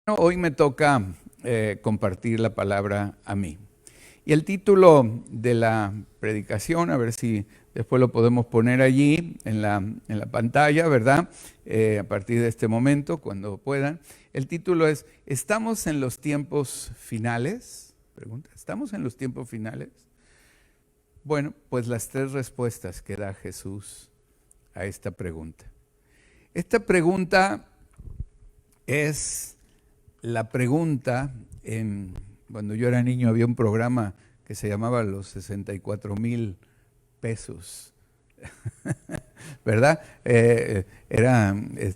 Hoy me toca compartir la palabra a mí. Y el título de la predicación, a ver si después lo podemos poner allí en la pantalla, ¿verdad? A partir de este momento, cuando puedan. El título es, ¿estamos en los tiempos finales? Pregunta, ¿estamos en los tiempos finales? Bueno, pues las tres respuestas que da Jesús a esta pregunta. Esta pregunta es la pregunta, cuando yo era niño había un programa que se llamaba Los 64,000 pesos, ¿verdad?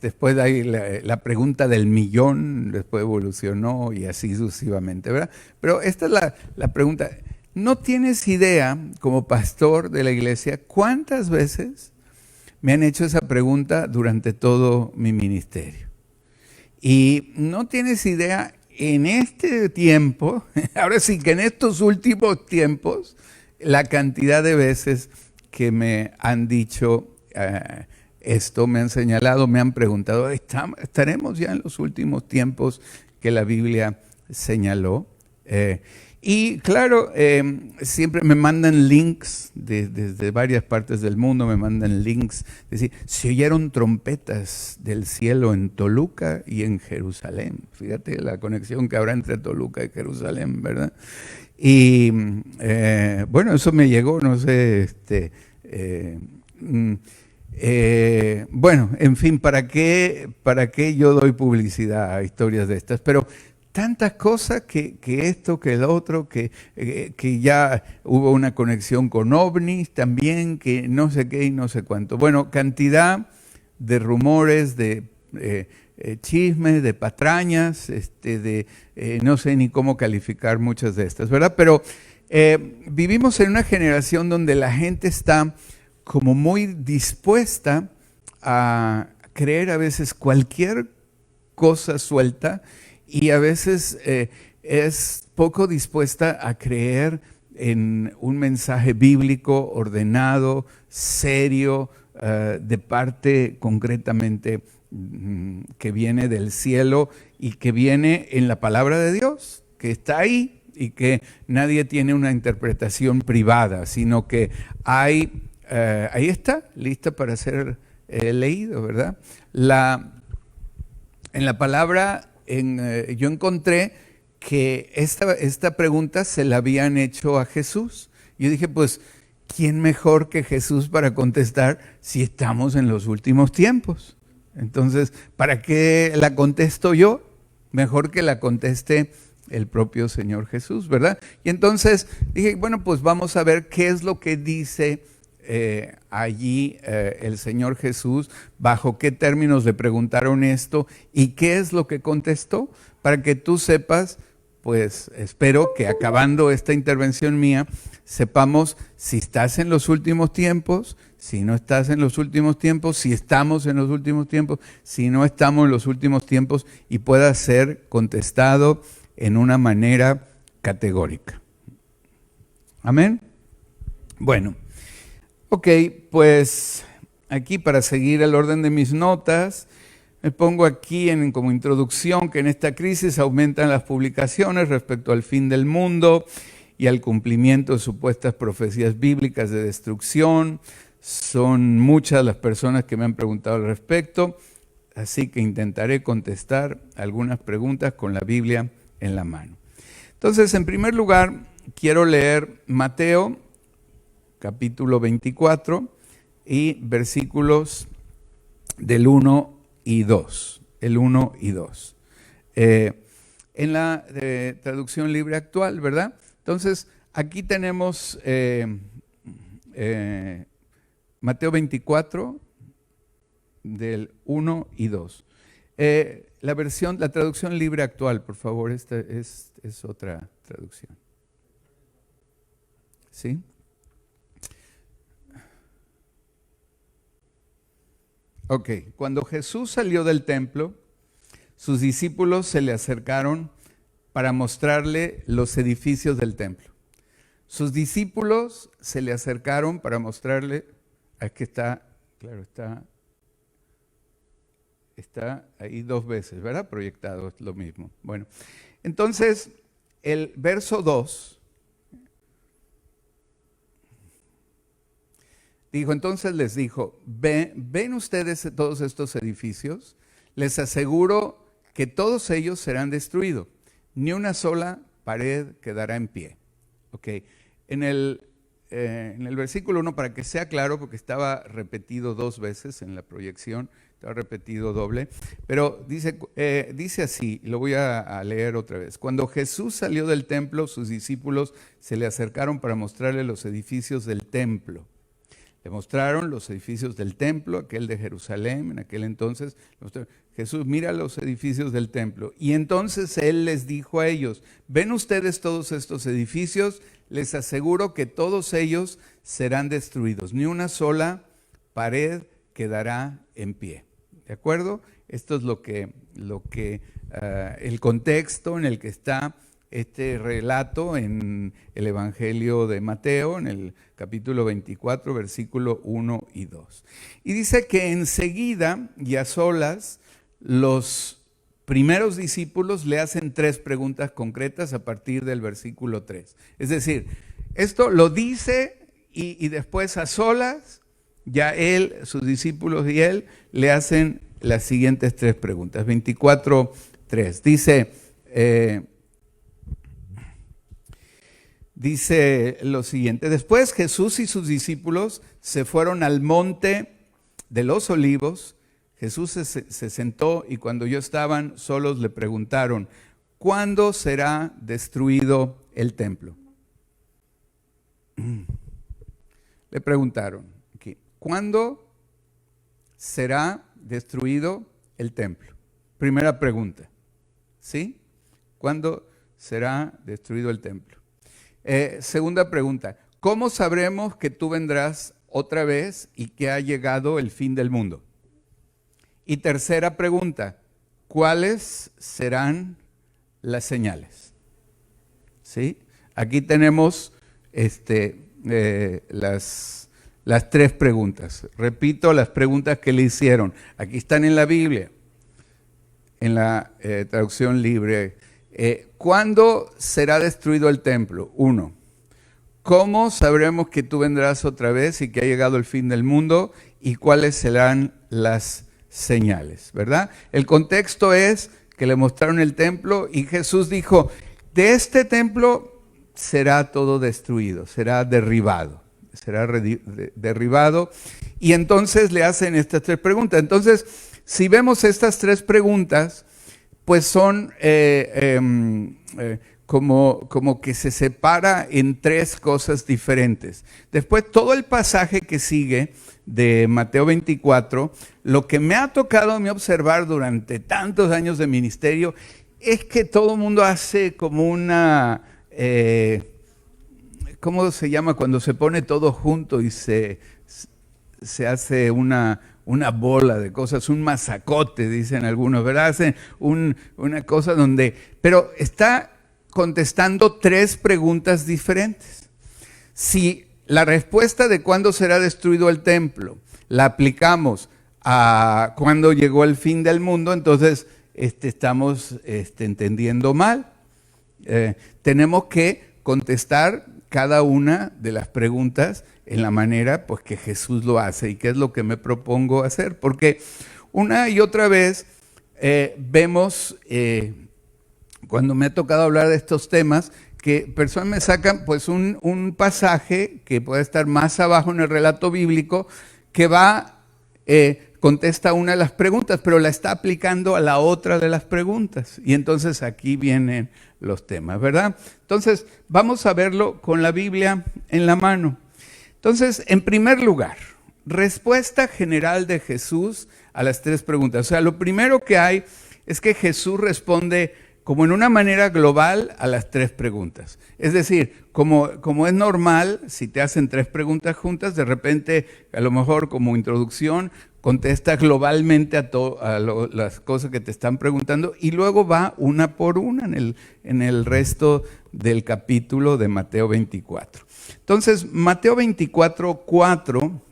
Después de ahí la pregunta del millón, después evolucionó y así sucesivamente, ¿verdad? Pero esta es la pregunta. ¿No tienes idea, como pastor de la iglesia, cuántas veces me han hecho esa pregunta durante todo mi ministerio? Y no tienes idea, en este tiempo, ahora sí que en estos últimos tiempos, la cantidad de veces que me han dicho esto, me han señalado, me han preguntado, ¿estaremos ya en los últimos tiempos que la Biblia señaló? Y claro, siempre me mandan links desde varias partes del mundo, me mandan links. Es decir, se oyeron trompetas del cielo en Toluca y en Jerusalén. Fíjate la conexión que habrá entre Toluca y Jerusalén, ¿verdad? Y bueno, eso me llegó, no sé, bueno, en fin, ¿para qué yo doy publicidad a historias de estas? Pero tantas cosas que esto, que el otro, que ya hubo una conexión con ovnis también, que no sé qué y no sé cuánto. Bueno, cantidad de rumores, de chismes, de patrañas, no sé ni cómo calificar muchas de estas, ¿verdad? Pero vivimos en una generación donde la gente está como muy dispuesta a creer a veces cualquier cosa suelta, y a veces es poco dispuesta a creer en un mensaje bíblico ordenado, serio, de parte concretamente que viene del cielo y que viene en la palabra de Dios, que está ahí y que nadie tiene una interpretación privada, sino que ahí está, lista para ser leído, ¿verdad? En la palabra yo encontré que esta pregunta se la habían hecho a Jesús. Yo dije, pues, ¿quién mejor que Jesús para contestar si estamos en los últimos tiempos? Entonces, ¿para qué la contesto yo? Mejor que la conteste el propio Señor Jesús, ¿verdad? Y entonces dije, bueno, pues vamos a ver qué es lo que dice allí el Señor Jesús, bajo qué términos le preguntaron esto y qué es lo que contestó, para que tú sepas, pues espero que acabando esta intervención mía, sepamos si estás en los últimos tiempos, si no estás en los últimos tiempos, si estamos en los últimos tiempos, si no estamos en los últimos tiempos, y pueda ser contestado en una manera categórica. ¿Amén? Bueno. Ok, pues aquí para seguir el orden de mis notas, me pongo aquí como introducción que en esta crisis aumentan las publicaciones respecto al fin del mundo y al cumplimiento de supuestas profecías bíblicas de destrucción. Son muchas las personas que me han preguntado al respecto, así que intentaré contestar algunas preguntas con la Biblia en la mano. Entonces, en primer lugar, quiero leer Mateo capítulo 24 y versículos del 1 y 2. El 1 y 2. En la traducción libre actual, ¿verdad? Entonces, aquí tenemos Mateo 24, del 1 y 2. La traducción libre actual, por favor, esta es otra traducción. ¿Sí? Ok, cuando Jesús salió del templo, sus discípulos se le acercaron para mostrarle los edificios del templo. Sus discípulos se le acercaron para mostrarle, aquí está, claro, está está ahí 2 veces, ¿verdad? Proyectado, es lo mismo. Bueno, entonces el verso 2 dijo, entonces les dijo, ¿ven ustedes todos estos edificios? Les aseguro que todos ellos serán destruidos, ni una sola pared quedará en pie. Ok, en el versículo 1, para que sea claro, porque estaba repetido 2 veces en la proyección, estaba repetido doble, pero dice así, lo voy a leer otra vez. Cuando Jesús salió del templo, sus discípulos se le acercaron para mostrarle los edificios del templo. Le mostraron los edificios del templo, aquel de Jerusalén, en aquel entonces. Jesús, mira los edificios del templo. Y entonces Él les dijo a ellos, ¿ven ustedes todos estos edificios? Les aseguro que todos ellos serán destruidos. Ni una sola pared quedará en pie. ¿De acuerdo? Esto es el contexto en el que está este relato en el Evangelio de Mateo, en el capítulo 24, versículo 1 y 2. Y dice que enseguida y a solas, los primeros discípulos le hacen 3 preguntas concretas a partir del versículo 3. Es decir, esto lo dice y después a solas, ya él, sus discípulos y él le hacen las siguientes 3 preguntas. 24, 3. Dice lo siguiente, después Jesús y sus discípulos se fueron al monte de los olivos. Jesús se sentó y cuando ellos estaban solos le preguntaron, ¿cuándo será destruido el templo? Le preguntaron, ¿cuándo será destruido el templo? Primera pregunta, ¿sí? ¿Cuándo será destruido el templo? Segunda pregunta, ¿cómo sabremos que tú vendrás otra vez y que ha llegado el fin del mundo? Y tercera pregunta, ¿cuáles serán las señales? ¿Sí? Aquí tenemos las 3 preguntas. Repito las preguntas que le hicieron. Aquí están en la Biblia, en la traducción libre. ¿Cuándo será destruido el templo? 1. ¿Cómo sabremos que tú vendrás otra vez y que ha llegado el fin del mundo? ¿Y cuáles serán las señales? ¿Verdad? El contexto es que le mostraron el templo y Jesús dijo, de este templo será todo destruido, será derribado. Será derribado. Y entonces le hacen estas 3 preguntas. Entonces, si vemos estas 3 preguntas, pues son como que se separa en 3 cosas diferentes. Después, todo el pasaje que sigue de Mateo 24, lo que me ha tocado a mí observar durante tantos años de ministerio es que todo el mundo hace como una, ¿cómo se llama? Cuando se pone todo junto y se hace una bola de cosas, un masacote, dicen algunos, ¿verdad? Hacen una cosa donde, pero está contestando 3 preguntas diferentes. Si la respuesta de cuándo será destruido el templo la aplicamos a cuándo llegó el fin del mundo, entonces estamos entendiendo mal. Tenemos que contestar cada una de las preguntas en la manera pues, que Jesús lo hace. ¿Y qué es lo que me propongo hacer? Porque una y otra vez vemos, cuando me ha tocado hablar de estos temas, que personas me sacan pues, un pasaje que puede estar más abajo en el relato bíblico, que contesta una de las preguntas, pero la está aplicando a la otra de las preguntas. Y entonces aquí vienen los temas, ¿verdad? Entonces, vamos a verlo con la Biblia en la mano. Entonces, en primer lugar, respuesta general de Jesús a las 3 preguntas. O sea, lo primero que hay es que Jesús responde como en una manera global a las 3 preguntas. Es decir, como es normal, si te hacen 3 preguntas juntas, de repente, a lo mejor como introducción, contesta globalmente a las cosas que te están preguntando y luego va una por una en el resto del capítulo de Mateo 24. Entonces, Mateo 24, 4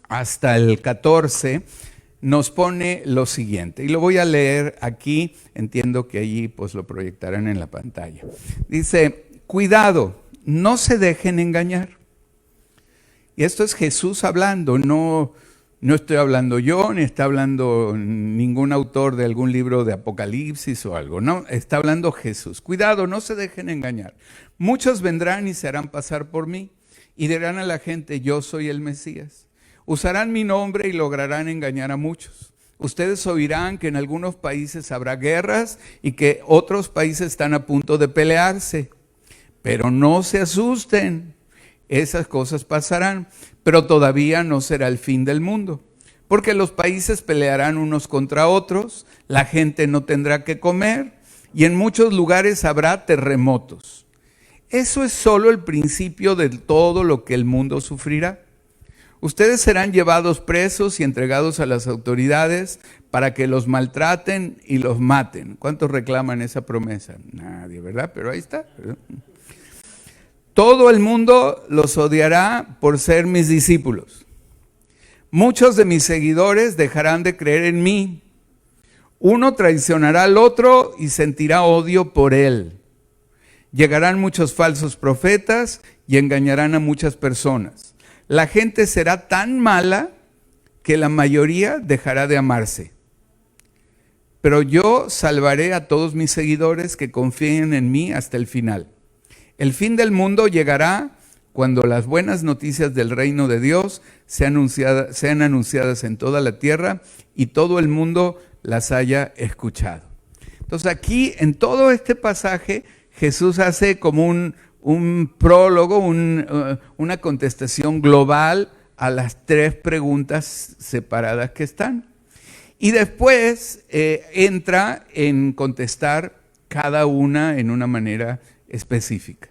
hasta el 14, nos pone lo siguiente, y lo voy a leer aquí, entiendo que allí pues lo proyectarán en la pantalla. Dice, cuidado, no se dejen engañar. Y esto es Jesús hablando, no estoy hablando yo, ni está hablando ningún autor de algún libro de Apocalipsis o algo, no, está hablando Jesús. Cuidado, no se dejen engañar. Muchos vendrán y se harán pasar por mí y dirán a la gente, yo soy el Mesías. Usarán mi nombre y lograrán engañar a muchos. Ustedes oirán que en algunos países habrá guerras y que otros países están a punto de pelearse. Pero no se asusten, esas cosas pasarán, pero todavía no será el fin del mundo. Porque los países pelearán unos contra otros, la gente no tendrá que comer y en muchos lugares habrá terremotos. Eso es solo el principio de todo lo que el mundo sufrirá. Ustedes serán llevados presos y entregados a las autoridades para que los maltraten y los maten. ¿Cuántos reclaman esa promesa? Nadie, ¿verdad? Pero ahí está. Todo el mundo los odiará por ser mis discípulos. Muchos de mis seguidores dejarán de creer en mí. Uno traicionará al otro y sentirá odio por él. Llegarán muchos falsos profetas y engañarán a muchas personas. La gente será tan mala que la mayoría dejará de amarse. Pero yo salvaré a todos mis seguidores que confíen en mí hasta el final. El fin del mundo llegará cuando las buenas noticias del reino de Dios sean anunciadas en toda la tierra y todo el mundo las haya escuchado. Entonces aquí en todo este pasaje Jesús hace como un prólogo, una contestación global a las tres preguntas separadas que están. Y después entra en contestar cada una en una manera específica.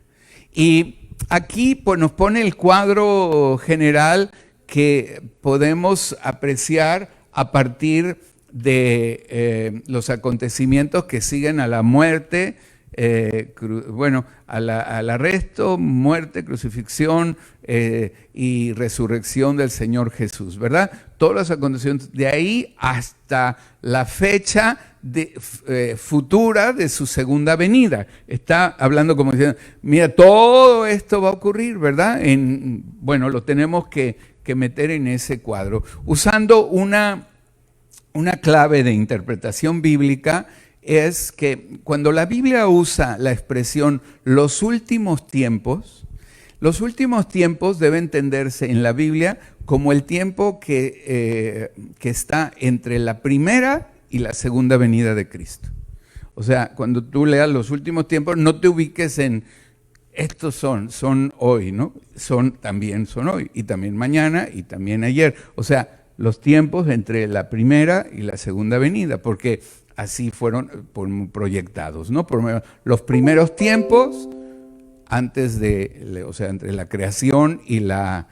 Y aquí pues, nos pone el cuadro general que podemos apreciar a partir de los acontecimientos que siguen a la muerte, al arresto, muerte, crucifixión y resurrección del Señor Jesús, ¿verdad? Todos los acontecimientos de ahí hasta la fecha futura de su segunda venida. Está hablando como diciendo, mira, todo esto va a ocurrir, ¿verdad? Lo tenemos que meter en ese cuadro. Usando una clave de interpretación bíblica, es que cuando la Biblia usa la expresión los últimos tiempos debe entenderse en la Biblia como el tiempo que está entre la primera y la segunda venida de Cristo. O sea, cuando tú leas los últimos tiempos, no te ubiques en estos son hoy, ¿no? También son hoy, y también mañana, y también ayer. O sea, los tiempos entre la primera y la segunda venida, porque así fueron proyectados, ¿no? Los primeros tiempos, entre la creación y la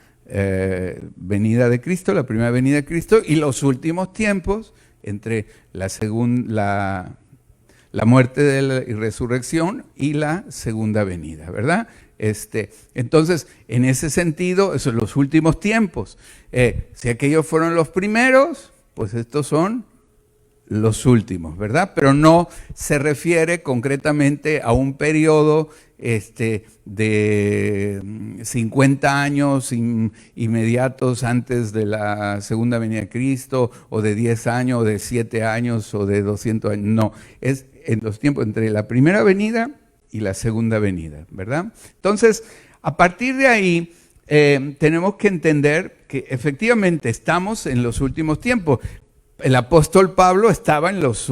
venida de Cristo, la primera venida de Cristo, y los últimos tiempos, entre la muerte y resurrección y la segunda venida, ¿verdad? Entonces, en ese sentido, esos son los últimos tiempos. Si aquellos fueron los primeros, pues estos son los últimos, ¿verdad? Pero no se refiere concretamente a un periodo de 50 años inmediatos antes de la segunda venida de Cristo, o de 10 años, o de 7 años, o de 200 años. No, es en los tiempos entre la primera venida y la segunda venida, ¿verdad? Entonces, a partir de ahí, tenemos que entender que efectivamente estamos en los últimos tiempos. El apóstol Pablo estaba en los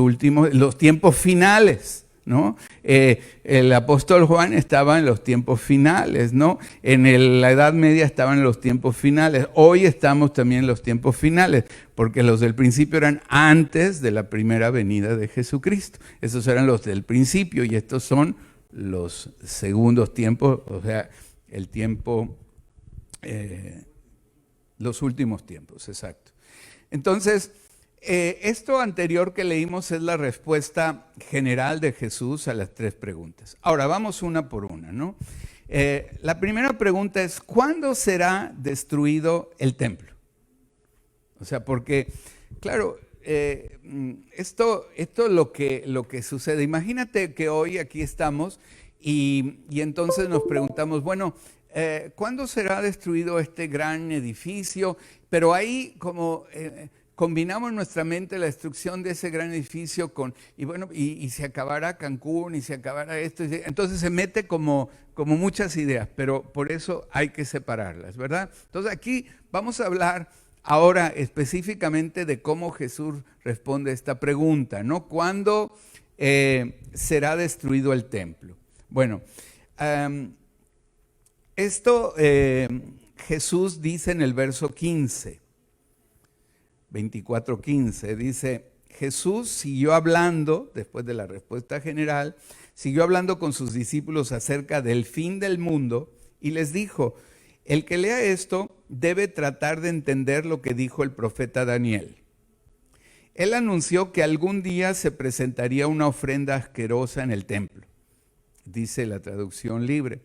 tiempos finales, ¿no? El apóstol Juan estaba en los tiempos finales, ¿no? La Edad Media estaban en los tiempos finales. Hoy estamos también en los tiempos finales, porque los del principio eran antes de la primera venida de Jesucristo. Esos eran los del principio y estos son los segundos tiempos, o sea, el tiempo, los últimos tiempos, exacto. Entonces, esto anterior que leímos es la respuesta general de Jesús a las tres preguntas. Ahora, vamos una por una, ¿no? La primera pregunta es, ¿cuándo será destruido el templo? O sea, porque Claro, esto es lo que sucede. Imagínate que hoy aquí estamos y entonces nos preguntamos, bueno, ¿cuándo será destruido este gran edificio? Pero ahí como combinamos en nuestra mente la destrucción de ese gran edificio y se acabará Cancún y se acabará esto. Entonces se mete como muchas ideas, pero por eso hay que separarlas, ¿verdad? Entonces aquí vamos a hablar ahora específicamente de cómo Jesús responde a esta pregunta, ¿no? ¿Cuándo será destruido el templo? Bueno, esto Jesús dice en el verso 15, 24:15, dice, Jesús siguió hablando, después de la respuesta general, siguió hablando con sus discípulos acerca del fin del mundo y les dijo, el que lea esto debe tratar de entender lo que dijo el profeta Daniel. Él anunció que algún día se presentaría una ofrenda asquerosa en el templo, dice la traducción libre.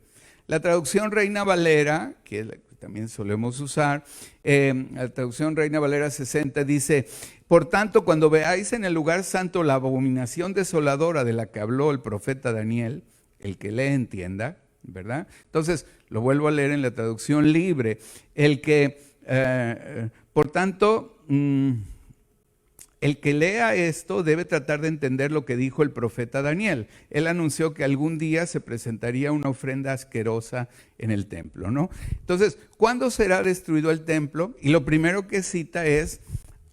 La traducción Reina Valera, que es la que también solemos usar, la traducción Reina Valera 60 dice, por tanto, cuando veáis en el lugar santo la abominación desoladora de la que habló el profeta Daniel, el que lee entienda, ¿verdad? Entonces, lo vuelvo a leer en la traducción libre. Por tanto, el que lea esto debe tratar de entender lo que dijo el profeta Daniel. Él anunció que algún día se presentaría una ofrenda asquerosa en el templo, ¿no? Entonces, ¿cuándo será destruido el templo? Y lo primero que cita es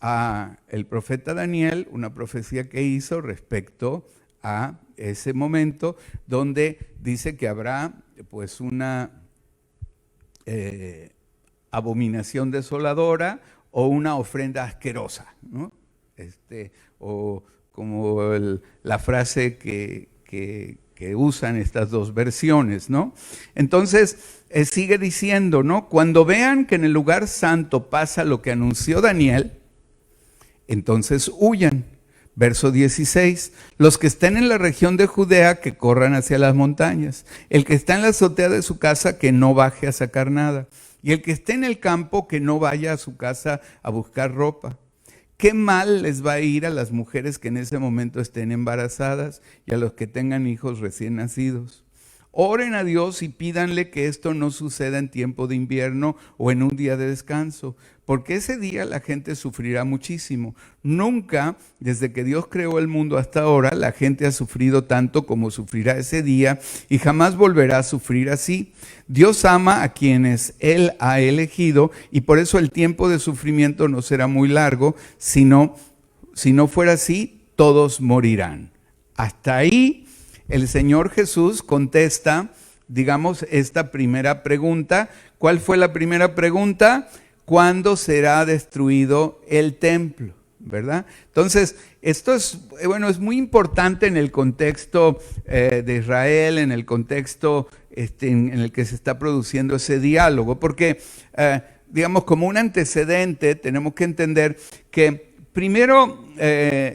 a el profeta Daniel, una profecía que hizo respecto a ese momento donde dice que habrá pues una abominación desoladora o una ofrenda asquerosa, ¿no? O como la frase que usan estas dos versiones, ¿no? Entonces sigue diciendo, ¿no? Cuando vean que en el lugar santo pasa lo que anunció Daniel, entonces huyan. Verso 16, los que estén en la región de Judea que corran hacia las montañas, el que está en la azotea de su casa que no baje a sacar nada, y el que esté en el campo que no vaya a su casa a buscar ropa. ¿Qué mal les va a ir a las mujeres que en ese momento estén embarazadas y a los que tengan hijos recién nacidos? Oren a Dios y pídanle que esto no suceda en tiempo de invierno o en un día de descanso, porque ese día la gente sufrirá muchísimo. Nunca, desde que Dios creó el mundo hasta ahora, la gente ha sufrido tanto como sufrirá ese día y jamás volverá a sufrir así. Dios ama a quienes Él ha elegido y por eso el tiempo de sufrimiento no será muy largo, si no fuera así, todos morirán. Hasta ahí el Señor Jesús contesta, digamos, esta primera pregunta. ¿Cuál fue la primera pregunta? ¿Cuándo será destruido el templo? ¿Verdad? Entonces, esto es muy importante en el contexto de Israel, en el contexto en el que se está produciendo ese diálogo, porque, digamos, como un antecedente, tenemos que entender que primero,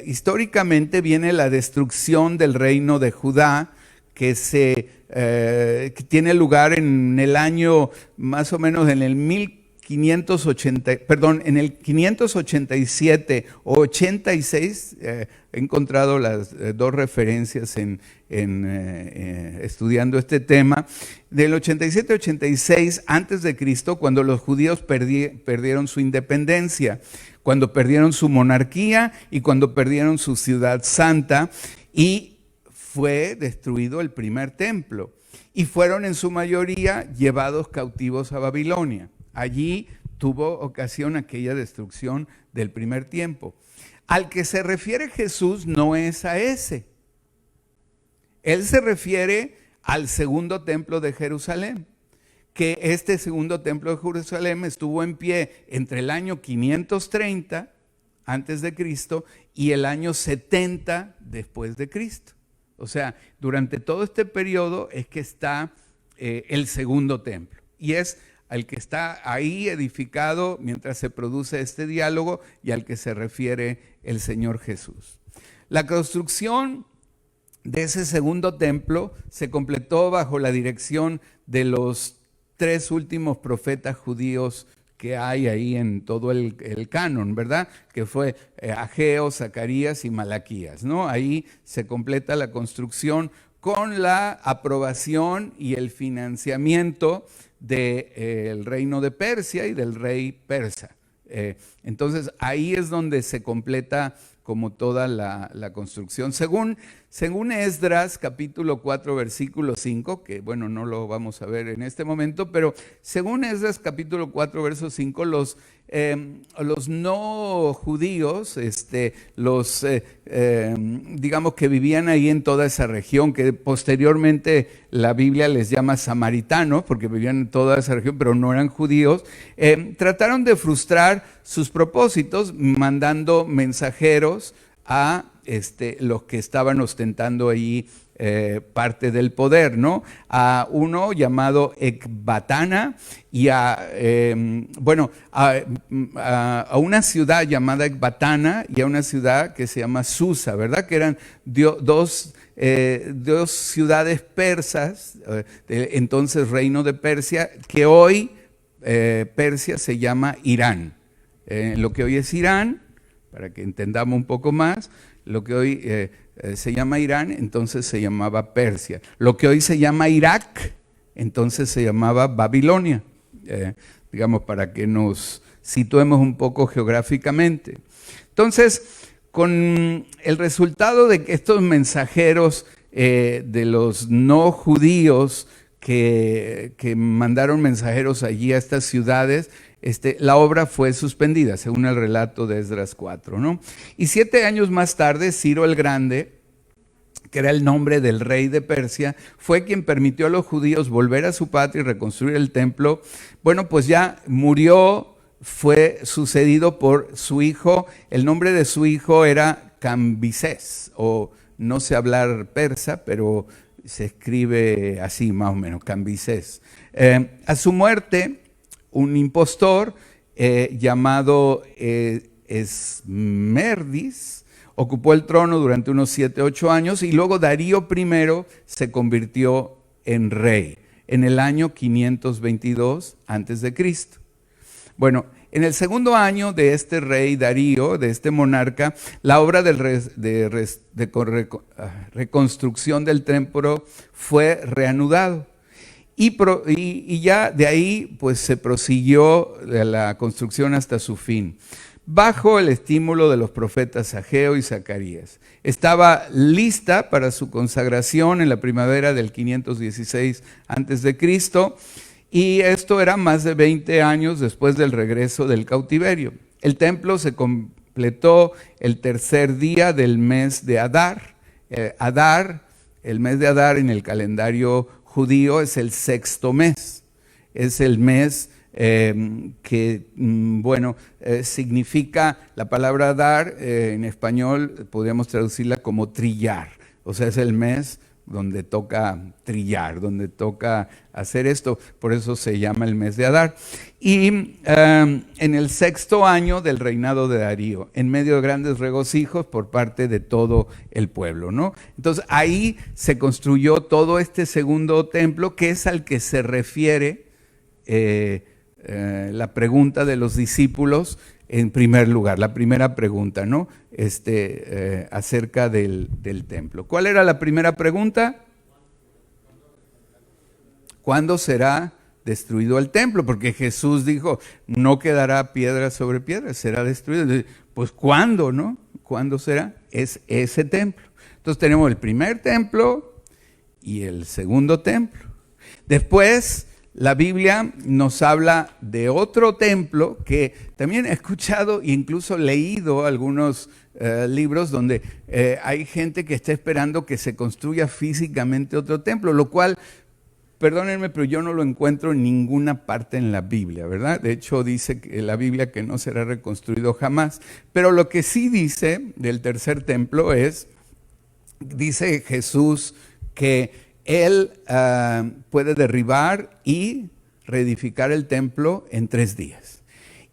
históricamente viene la destrucción del reino de Judá, que tiene lugar en el año más o menos en el 587 o 86, he encontrado las dos referencias estudiando este tema, del 87-86 antes de Cristo, cuando los judíos perdieron su independencia, cuando perdieron su monarquía y cuando perdieron su ciudad santa, y fue destruido el primer templo y fueron en su mayoría llevados cautivos a Babilonia. Allí tuvo ocasión aquella destrucción del primer tiempo. Al que se refiere Jesús no es a ese. Él se refiere al segundo templo de Jerusalén, que este segundo templo de Jerusalén estuvo en pie entre el año 530 antes de Cristo y el año 70 después de Cristo. O sea, durante todo este periodo es que está el segundo templo y es al que está ahí edificado mientras se produce este diálogo y al que se refiere el Señor Jesús. La construcción de ese segundo templo se completó bajo la dirección de los 3 últimos profetas judíos que hay ahí en todo el canon, ¿verdad? Que fue Ageo, Zacarías y Malaquías, ¿no? Ahí se completa la construcción con la aprobación y el financiamiento del reino de Persia y del rey persa. Entonces ahí es donde se completa como toda la construcción. Según Esdras, capítulo 4, versículo 5, que bueno, no lo vamos a ver en este momento, pero según Esdras, capítulo 4, verso 5, los no judíos, digamos que vivían ahí en toda esa región, que posteriormente la Biblia les llama samaritanos, porque vivían en toda esa región, pero no eran judíos, trataron de frustrar sus propósitos mandando mensajeros a los que estaban ostentando allí parte del poder, ¿no? A uno llamado Ecbatana y a una ciudad llamada Ecbatana y a una ciudad que se llama Susa, ¿verdad? Que eran dos ciudades persas, entonces reino de Persia, que hoy Persia se llama Irán. Lo que hoy es Irán, para que entendamos un poco más, lo que hoy se llama Irán, entonces se llamaba Persia. Lo que hoy se llama Irak, entonces se llamaba Babilonia, digamos, para que nos situemos un poco geográficamente. Entonces, con el resultado de que estos mensajeros de los no judíos que mandaron mensajeros allí a estas ciudades, la obra fue suspendida, según el relato de Esdras 4, ¿no? Y 7 años más tarde, Ciro el Grande, que era el nombre del rey de Persia, fue quien permitió a los judíos volver a su patria y reconstruir el templo. Bueno, pues ya murió, fue sucedido por su hijo. El nombre de su hijo era Cambises, o no sé hablar persa, pero se escribe así más o menos, Cambises. A su muerte, un impostor llamado Esmerdis ocupó el trono durante unos 7-8 años y luego Darío I se convirtió en rey en el año 522 a.C. Bueno, en el segundo año de este rey Darío, de este monarca, la obra de reconstrucción del templo fue reanudado. Y ya de ahí pues se prosiguió la construcción hasta su fin, bajo el estímulo de los profetas Ageo y Zacarías. Estaba lista para su consagración en la primavera del 516 a.C., y esto era más de 20 años después del regreso del cautiverio. El templo se completó el tercer día del mes de Adar. El mes de Adar en el calendario judío es el sexto mes, es el mes que, significa la palabra Adar, en español podríamos traducirla como trillar, o sea, es el mes donde toca trillar, donde toca hacer esto, por eso se llama el mes de Adar. Y en el sexto año del reinado de Darío, en medio de grandes regocijos por parte de todo el pueblo, ¿no? Entonces ahí se construyó todo este segundo templo, que es al que se refiere la pregunta de los discípulos en primer lugar, la primera pregunta, ¿no? Acerca del templo. ¿Cuál era la primera pregunta? ¿Cuándo será destruido el templo? Porque Jesús dijo, no quedará piedra sobre piedra, será destruido. Entonces, pues ¿cuándo, no? ¿Cuándo será? Es ese templo. Entonces tenemos el primer templo y el segundo templo. Después la Biblia nos habla de otro templo que también he escuchado e incluso leído algunos libros donde hay gente que está esperando que se construya físicamente otro templo, lo cual, perdónenme, pero yo no lo encuentro en ninguna parte en la Biblia, ¿verdad? De hecho, dice que la Biblia que no será reconstruido jamás. Pero lo que sí dice del tercer templo dice Jesús que Él puede derribar y reedificar el templo en 3 días.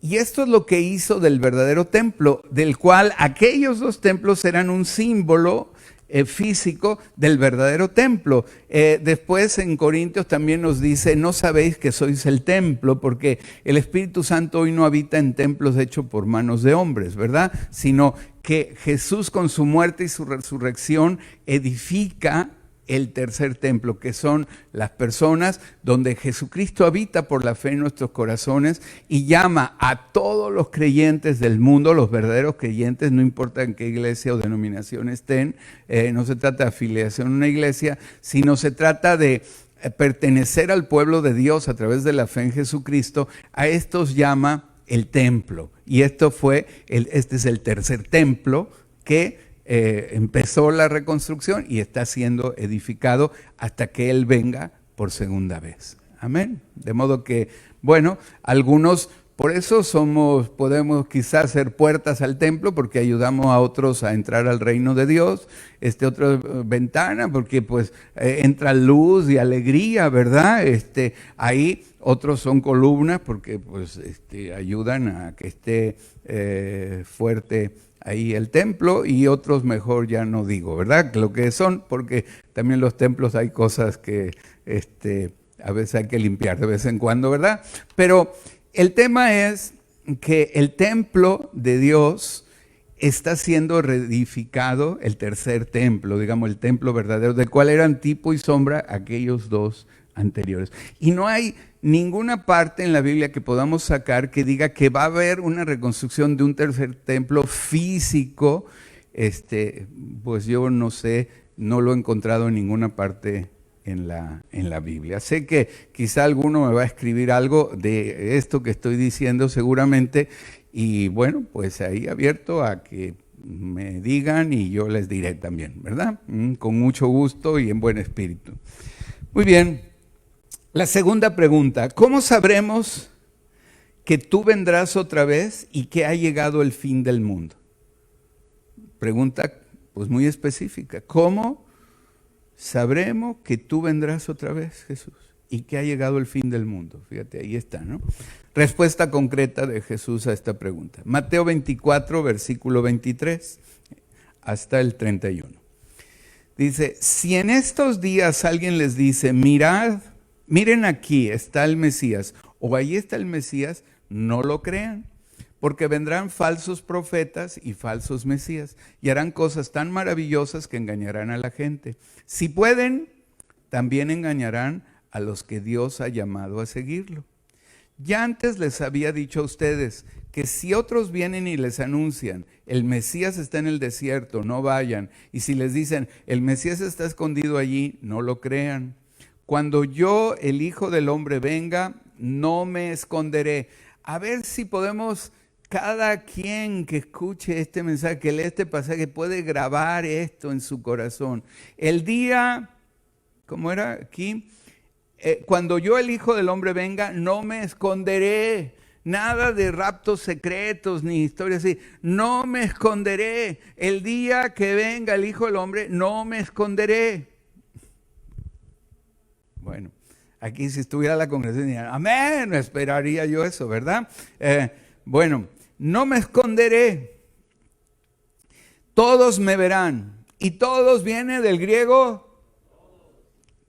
Y esto es lo que hizo del verdadero templo, del cual aquellos 2 templos eran un símbolo físico del verdadero templo. Después en Corintios también nos dice, no sabéis que sois el templo, porque el Espíritu Santo hoy no habita en templos hechos por manos de hombres, ¿verdad? Sino que Jesús con su muerte y su resurrección edifica el tercer templo, que son las personas donde Jesucristo habita por la fe en nuestros corazones y llama a todos los creyentes del mundo, los verdaderos creyentes, no importa en qué iglesia o denominación estén, no se trata de afiliación a una iglesia, sino se trata de pertenecer al pueblo de Dios a través de la fe en Jesucristo. A estos llama el templo, y este es el tercer templo que empezó la reconstrucción y está siendo edificado hasta que Él venga por segunda vez. Amén. De modo que, bueno, algunos, por eso podemos quizás ser puertas al templo, porque ayudamos a otros a entrar al reino de Dios. Otra ventana, porque pues entra luz y alegría, ¿verdad? Ahí otros son columnas, porque pues ayudan a que esté fuerte ahí el templo, y otros mejor ya no digo, ¿verdad? Lo que son, porque también los templos hay cosas que a veces hay que limpiar de vez en cuando, ¿verdad? Pero el tema es que el templo de Dios está siendo reedificado, el tercer templo, digamos el templo verdadero, del cual eran tipo y sombra aquellos dos anteriores. Y no hay ninguna parte en la Biblia que podamos sacar que diga que va a haber una reconstrucción de un tercer templo físico. Pues yo no sé, no lo he encontrado en ninguna parte en la Biblia. Sé que quizá alguno me va a escribir algo de esto que estoy diciendo seguramente, y bueno, pues ahí abierto a que me digan y yo les diré también, ¿verdad? Con mucho gusto y en buen espíritu. Muy bien. La segunda pregunta, ¿cómo sabremos que tú vendrás otra vez y que ha llegado el fin del mundo? Pregunta pues muy específica. ¿Cómo sabremos que tú vendrás otra vez, Jesús, y que ha llegado el fin del mundo? Fíjate, ahí está, ¿no? Respuesta concreta de Jesús a esta pregunta. Mateo 24, versículo 23 hasta el 31. Dice, si en estos días alguien les dice, miren aquí está el Mesías, o ahí está el Mesías, no lo crean, porque vendrán falsos profetas y falsos Mesías, y harán cosas tan maravillosas que engañarán a la gente. Si pueden, también engañarán a los que Dios ha llamado a seguirlo. Ya antes les había dicho a ustedes que si otros vienen y les anuncian, el Mesías está en el desierto, no vayan. Y si les dicen, el Mesías está escondido allí, no lo crean. Cuando yo, el Hijo del Hombre, venga, no me esconderé. A ver si podemos, cada quien que escuche este mensaje, que lee este pasaje, puede grabar esto en su corazón. El día, ¿cómo era aquí? Cuando yo, el Hijo del Hombre, venga, no me esconderé. Nada de raptos secretos ni historias así. No me esconderé. El día que venga el Hijo del Hombre, no me esconderé. Bueno, aquí si estuviera la congregación diría, amén, esperaría yo eso, ¿verdad? Bueno, no me esconderé. Todos me verán. Y todos viene del griego.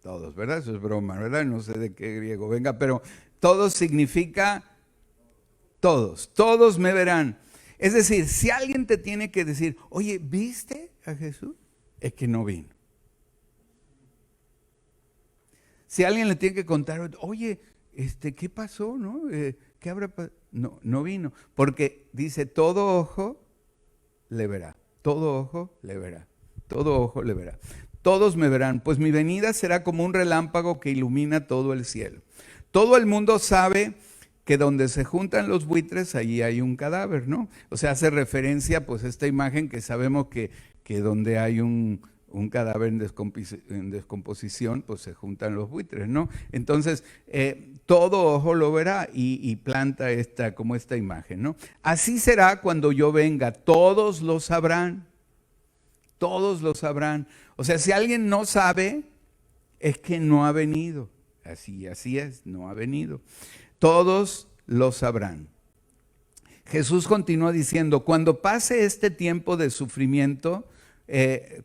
Todos, ¿verdad? Eso es broma, ¿verdad? No sé de qué griego venga, pero todos significa todos. Todos me verán. Es decir, si alguien te tiene que decir, oye, ¿viste a Jesús? Es que no vino. Si alguien le tiene que contar, oye, ¿qué pasó? ¿No? ¿Qué habrá pasado? No, no vino. Porque dice, todo ojo le verá. Todo ojo le verá. Todo ojo le verá. Todos me verán, pues mi venida será como un relámpago que ilumina todo el cielo. Todo el mundo sabe que donde se juntan los buitres, allí hay un cadáver, ¿no? O sea, hace referencia pues a esta imagen que sabemos que donde hay un cadáver en descomposición, pues se juntan los buitres, ¿no? Entonces, todo ojo lo verá y planta esta imagen, ¿no? Así será cuando yo venga, todos lo sabrán. Todos lo sabrán. O sea, si alguien no sabe, es que no ha venido. Así es, no ha venido. Todos lo sabrán. Jesús continúa diciendo, cuando pase este tiempo de sufrimiento,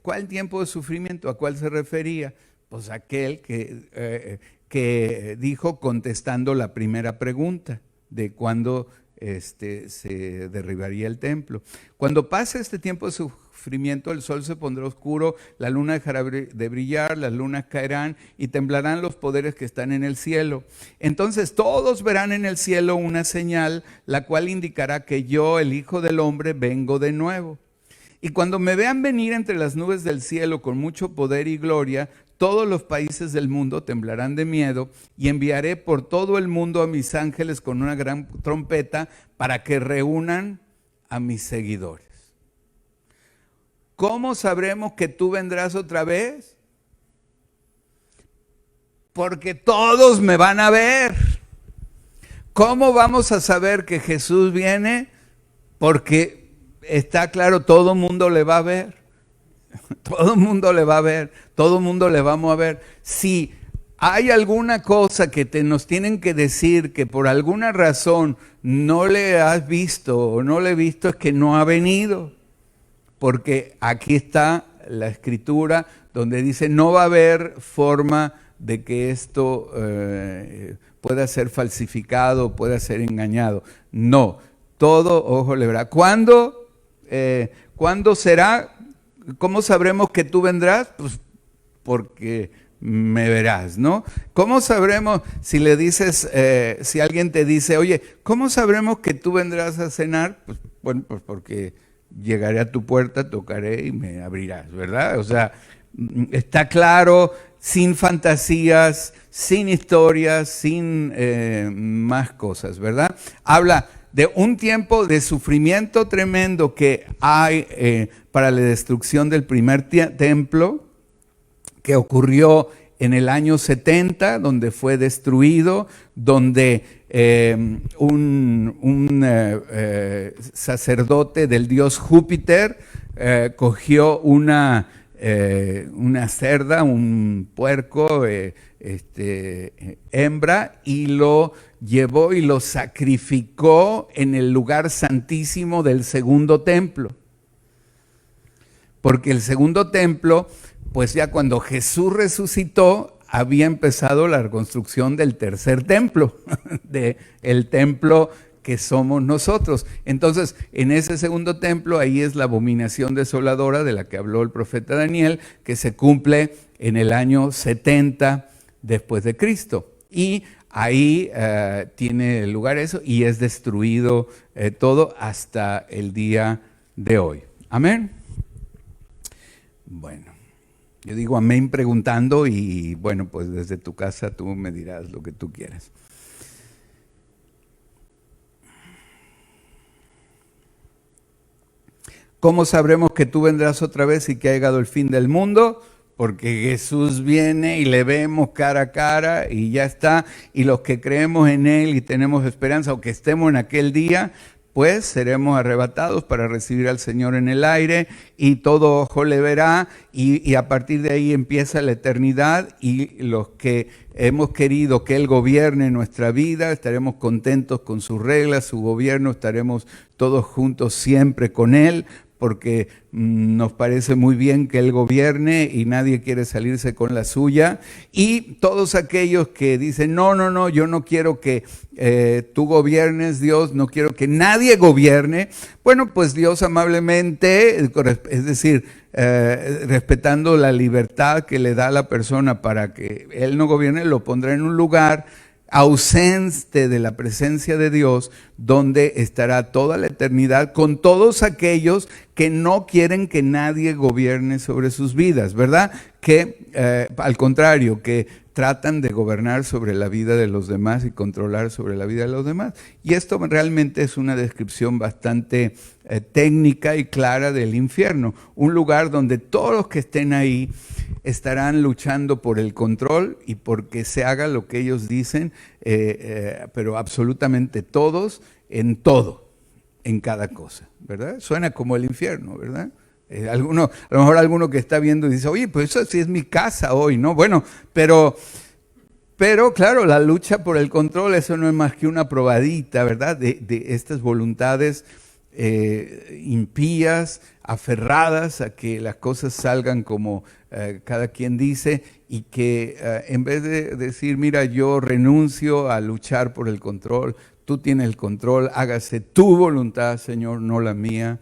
¿Cuál tiempo de sufrimiento? ¿A cuál se refería? Pues aquel que dijo contestando la primera pregunta de cuándo se derribaría el templo. Cuando pase este tiempo de sufrimiento, el sol se pondrá oscuro, la luna dejará de brillar, las lunas caerán y temblarán los poderes que están en el cielo. Entonces todos verán en el cielo una señal, la cual indicará que yo, el Hijo del Hombre, vengo de nuevo. Y cuando me vean venir entre las nubes del cielo con mucho poder y gloria, todos los países del mundo temblarán de miedo y enviaré por todo el mundo a mis ángeles con una gran trompeta para que reúnan a mis seguidores. ¿Cómo sabremos que tú vendrás otra vez? Porque todos me van a ver. ¿Cómo vamos a saber que Jesús viene? Porque está claro, todo el mundo le va a ver. Todo el mundo le va a ver, todo el mundo le vamos a ver. Si hay alguna cosa que nos tienen que decir que por alguna razón no le has visto o no le he visto, es que no ha venido. Porque aquí está la escritura donde dice no va a haber forma de que esto pueda ser falsificado, pueda ser engañado. No, todo ojo le verá. ¿Cuándo será? ¿Cómo sabremos que tú vendrás? Pues porque me verás, ¿no? ¿Cómo sabremos si le dices, si alguien te dice, oye, ¿cómo sabremos que tú vendrás a cenar? Pues bueno, pues porque llegaré a tu puerta, tocaré y me abrirás, ¿verdad? O sea, está claro, sin fantasías, sin historias, sin más cosas, ¿verdad? Habla de un tiempo de sufrimiento tremendo que hay para la destrucción del primer templo, que ocurrió en el año 70, donde fue destruido, donde un sacerdote del dios Júpiter cogió una cerda, un puerco, hembra, y lo llevó y lo sacrificó en el lugar santísimo del segundo templo. Porque el segundo templo, pues ya cuando Jesús resucitó, había empezado la reconstrucción del tercer templo, del templo que somos nosotros. Entonces, en ese segundo templo, ahí es la abominación desoladora de la que habló el profeta Daniel, que se cumple en el año 70 después de Cristo. Y ahí tiene lugar eso y es destruido todo hasta el día de hoy. Amén. Bueno, yo digo amén preguntando y bueno, pues desde tu casa tú me dirás lo que tú quieras. ¿Cómo sabremos que tú vendrás otra vez y que ha llegado el fin del mundo? Porque Jesús viene y le vemos cara a cara y ya está. Y los que creemos en Él y tenemos esperanza, aunque estemos en aquel día, pues seremos arrebatados para recibir al Señor en el aire y todo ojo le verá y a partir de ahí empieza la eternidad y los que hemos querido que Él gobierne nuestra vida, estaremos contentos con sus reglas, su gobierno, estaremos todos juntos siempre con Él, porque nos parece muy bien que Él gobierne y nadie quiere salirse con la suya. Y todos aquellos que dicen, no, yo no quiero que tú gobiernes, Dios, no quiero que nadie gobierne. Bueno, pues Dios amablemente, es decir, respetando la libertad que le da a la persona para que Él no gobierne, lo pondrá en un lugar ausente de la presencia de Dios, donde estará toda la eternidad con todos aquellos que no quieren que nadie gobierne sobre sus vidas, ¿verdad? Que al contrario, que tratan de gobernar sobre la vida de los demás y controlar sobre la vida de los demás. Y esto realmente es una descripción bastante técnica y clara del infierno, un lugar donde todos los que estén ahí estarán luchando por el control y porque se haga lo que ellos dicen, pero absolutamente todos, en todo, en cada cosa, ¿verdad? Suena como el infierno, ¿verdad? A lo mejor alguno que está viendo dice, oye, pues eso sí es mi casa hoy, ¿no? Bueno, pero claro, la lucha por el control, eso no es más que una probadita, ¿verdad? De estas voluntades impías, aferradas a que las cosas salgan como cada quien dice, y que en vez de decir, mira, yo renuncio a luchar por el control, tú tienes el control, hágase tu voluntad, Señor, no la mía.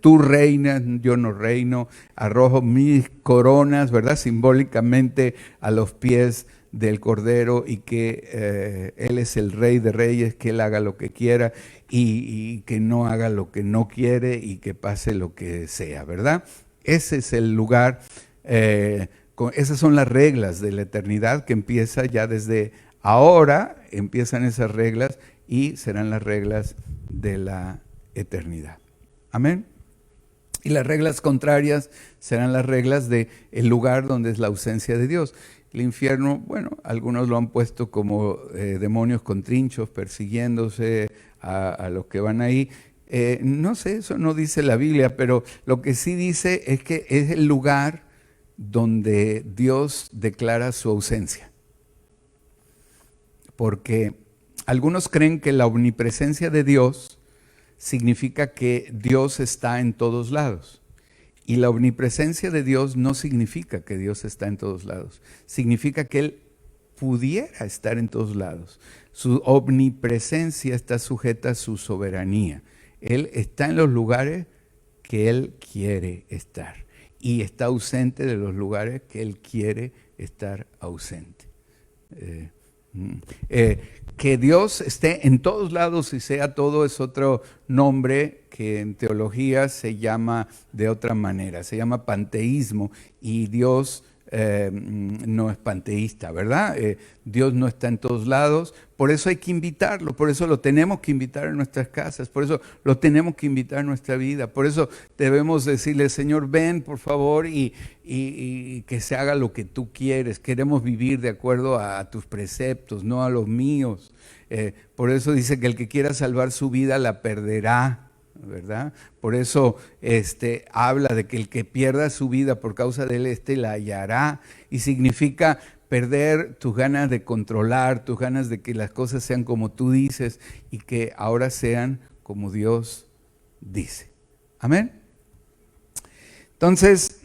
Tú reinas, yo no reino, arrojo mis coronas, ¿verdad? Simbólicamente a los pies del Cordero, y que Él es el Rey de Reyes, que Él haga lo que quiera y que no haga lo que no quiere, y que pase lo que sea, ¿verdad? Ese es el lugar, esas son las reglas de la eternidad, que empieza ya desde ahora, empiezan esas reglas y serán las reglas de la eternidad. Amén. Y las reglas contrarias serán las reglas del lugar donde es la ausencia de Dios. El infierno, bueno, algunos lo han puesto como demonios con trinchos persiguiéndose a los que van ahí. No sé, eso no dice la Biblia, pero lo que sí dice es que es el lugar donde Dios declara su ausencia. Porque algunos creen que la omnipresencia de Dios significa que Dios está en todos lados. Y la omnipresencia de Dios no significa que Dios está en todos lados. Significa que Él pudiera estar en todos lados. Su omnipresencia está sujeta a su soberanía. Él está en los lugares que Él quiere estar. Y está ausente de los lugares que Él quiere estar ausente. Que Dios esté en todos lados y sea todo es otro nombre que en teología se llama de otra manera, se llama panteísmo, y Dios no es panteísta, ¿verdad? Dios no está en todos lados, por eso hay que invitarlo, por eso lo tenemos que invitar en nuestras casas, por eso lo tenemos que invitar en nuestra vida, por eso debemos decirle, Señor, ven por favor y que se haga lo que tú quieres. Queremos vivir de acuerdo a tus preceptos, no a los míos. Por eso dice que el que quiera salvar su vida la perderá, ¿verdad? Por eso habla de que el que pierda su vida por causa de él, la hallará, y significa perder tus ganas de controlar, tus ganas de que las cosas sean como tú dices y que ahora sean como Dios dice. Amén. Entonces,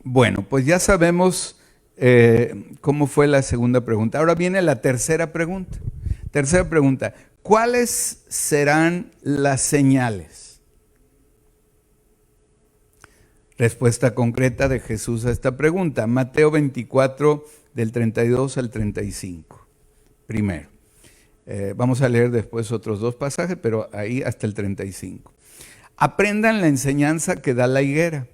bueno, pues ya sabemos cómo fue la segunda pregunta. Ahora viene la tercera pregunta. Tercera pregunta, ¿cuáles serán las señales? Respuesta concreta de Jesús a esta pregunta. Mateo 24, del 32 al 35. Primero. Vamos a leer después otros dos pasajes, pero ahí hasta el 35. Aprendan la enseñanza que da la higuera.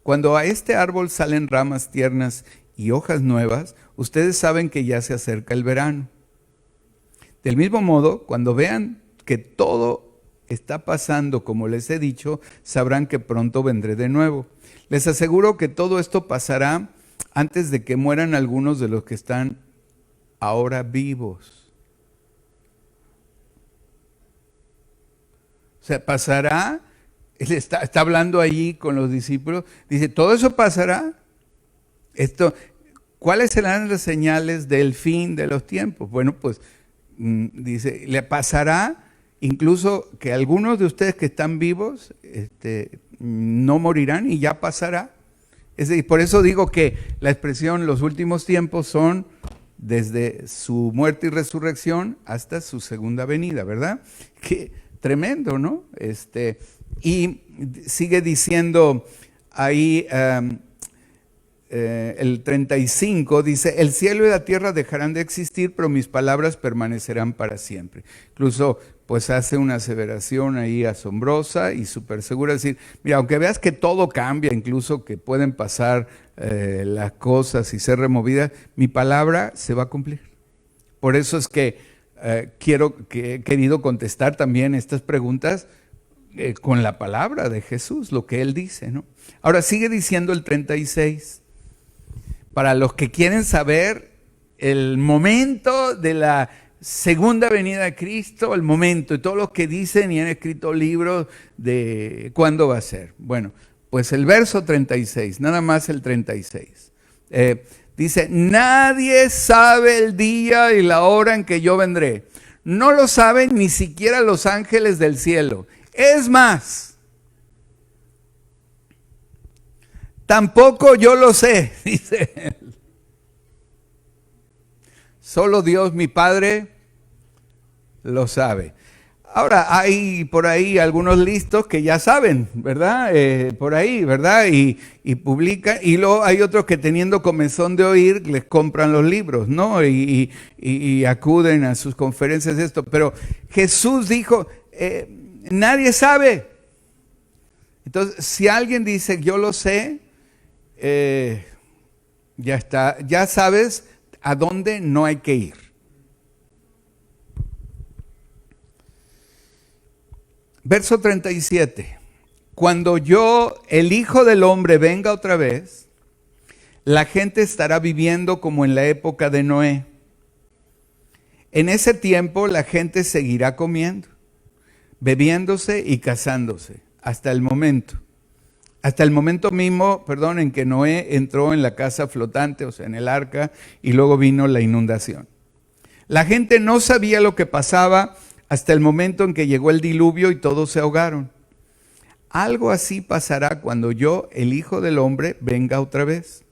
Cuando a este árbol salen ramas tiernas y hojas nuevas, ustedes saben que ya se acerca el verano. Del mismo modo, cuando vean que todo está pasando como les he dicho, sabrán que pronto vendré de nuevo. Les aseguro que todo esto pasará antes de que mueran algunos de los que están ahora vivos. O sea, pasará, él está hablando allí con los discípulos, dice, todo eso pasará. ¿Cuáles serán las señales del fin de los tiempos? Bueno, pues dice, le pasará incluso que algunos de ustedes que están vivos no morirán y ya pasará. Por eso digo que la expresión los últimos tiempos son desde su muerte y resurrección hasta su segunda venida, ¿verdad? Qué tremendo, ¿no? Y sigue diciendo ahí el 35, dice, el cielo y la tierra dejarán de existir, pero mis palabras permanecerán para siempre. Incluso pues hace una aseveración ahí asombrosa y súper segura, decir, mira, aunque veas que todo cambia, incluso que pueden pasar las cosas y ser removidas, mi palabra se va a cumplir. Por eso es que he querido contestar también estas preguntas con la palabra de Jesús, lo que Él dice, ¿no? Ahora sigue diciendo el 36. Para los que quieren saber el momento de la segunda venida de Cristo, el momento, y todos los que dicen y han escrito libros de cuándo va a ser. Bueno, pues el verso 36, nada más el 36. Dice, nadie sabe el día y la hora en que yo vendré. No lo saben ni siquiera los ángeles del cielo. Es más, tampoco yo lo sé, dice él. Solo Dios, mi Padre, lo sabe. Ahora, hay por ahí algunos listos que ya saben, ¿verdad? Por ahí, ¿verdad? Y publican, y luego hay otros que teniendo comezón de oír, les compran los libros, ¿no? Y acuden a sus conferencias de esto. Pero Jesús dijo, nadie sabe. Entonces, si alguien dice, yo lo sé, ya está, ya sabes a dónde no hay que ir. Verso 37. Cuando yo, el Hijo del Hombre, venga otra vez, la gente estará viviendo como en la época de Noé. En ese tiempo la gente seguirá comiendo, bebiéndose y casándose, hasta el momento mismo, en que Noé entró en la casa flotante, o sea, en el arca, y luego vino la inundación. La gente no sabía lo que pasaba hasta el momento en que llegó el diluvio y todos se ahogaron. Algo así pasará cuando yo, el Hijo del Hombre, venga otra vez.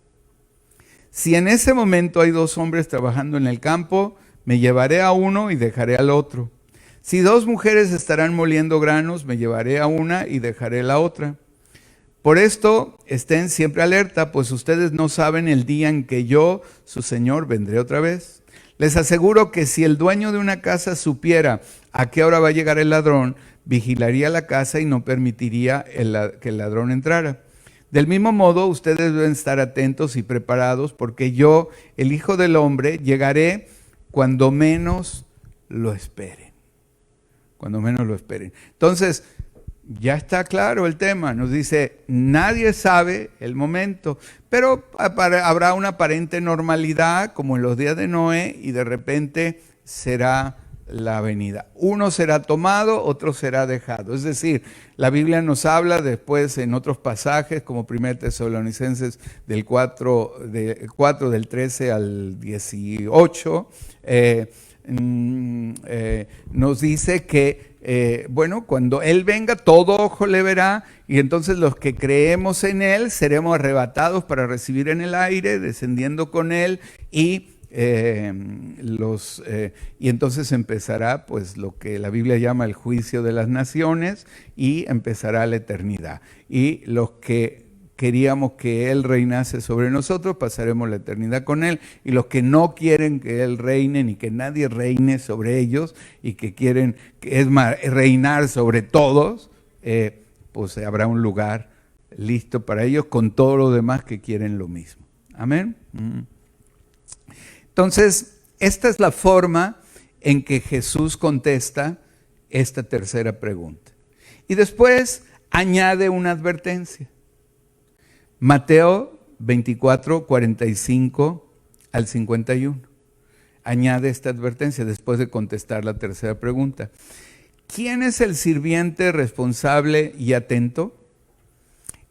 Si en ese momento hay 2 hombres trabajando en el campo, me llevaré a uno y dejaré al otro. Si 2 mujeres estarán moliendo granos, me llevaré a una y dejaré la otra. Por esto, estén siempre alerta, pues ustedes no saben el día en que yo, su Señor, vendré otra vez. Les aseguro que si el dueño de una casa supiera a qué hora va a llegar el ladrón, vigilaría la casa y no permitiría que el ladrón entrara. Del mismo modo, ustedes deben estar atentos y preparados, porque yo, el Hijo del Hombre, llegaré cuando menos lo esperen. Cuando menos lo esperen. Entonces, ya está claro el tema. Nos dice, nadie sabe el momento, pero habrá una aparente normalidad, como en los días de Noé, y de repente será la venida. Uno será tomado, otro será dejado. Es decir, la Biblia nos habla después en otros pasajes, como 1 Tesalonicenses del 4 del 13 al 18, nos dice que cuando Él venga, todo ojo le verá, y entonces los que creemos en Él seremos arrebatados para recibir en el aire, descendiendo con Él, y entonces empezará pues lo que la Biblia llama el juicio de las naciones, y empezará la eternidad. Y los que queríamos que Él reinase sobre nosotros, pasaremos la eternidad con Él, y los que no quieren que Él reine, ni que nadie reine sobre ellos, y que quieren, reinar sobre todos, pues habrá un lugar listo para ellos, con todos los demás que quieren lo mismo. Amén. Entonces, esta es la forma en que Jesús contesta esta tercera pregunta. Y después añade una advertencia. Mateo 24, 45 al 51. Añade esta advertencia después de contestar la tercera pregunta. ¿Quién es el sirviente responsable y atento?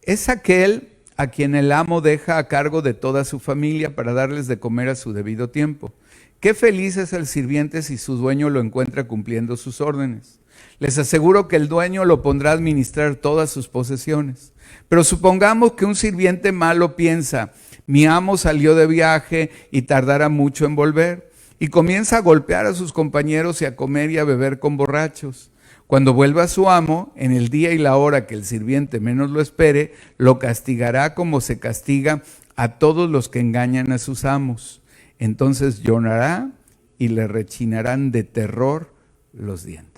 Es aquel a quien el amo deja a cargo de toda su familia para darles de comer a su debido tiempo. Qué feliz es el sirviente si su dueño lo encuentra cumpliendo sus órdenes. Les aseguro que el dueño lo pondrá a administrar todas sus posesiones. Pero supongamos que un sirviente malo piensa, mi amo salió de viaje y tardará mucho en volver, y comienza a golpear a sus compañeros y a comer y a beber con borrachos. Cuando vuelva su amo, en el día y la hora que el sirviente menos lo espere, lo castigará como se castiga a todos los que engañan a sus amos. Entonces llorará y le rechinarán de terror los dientes.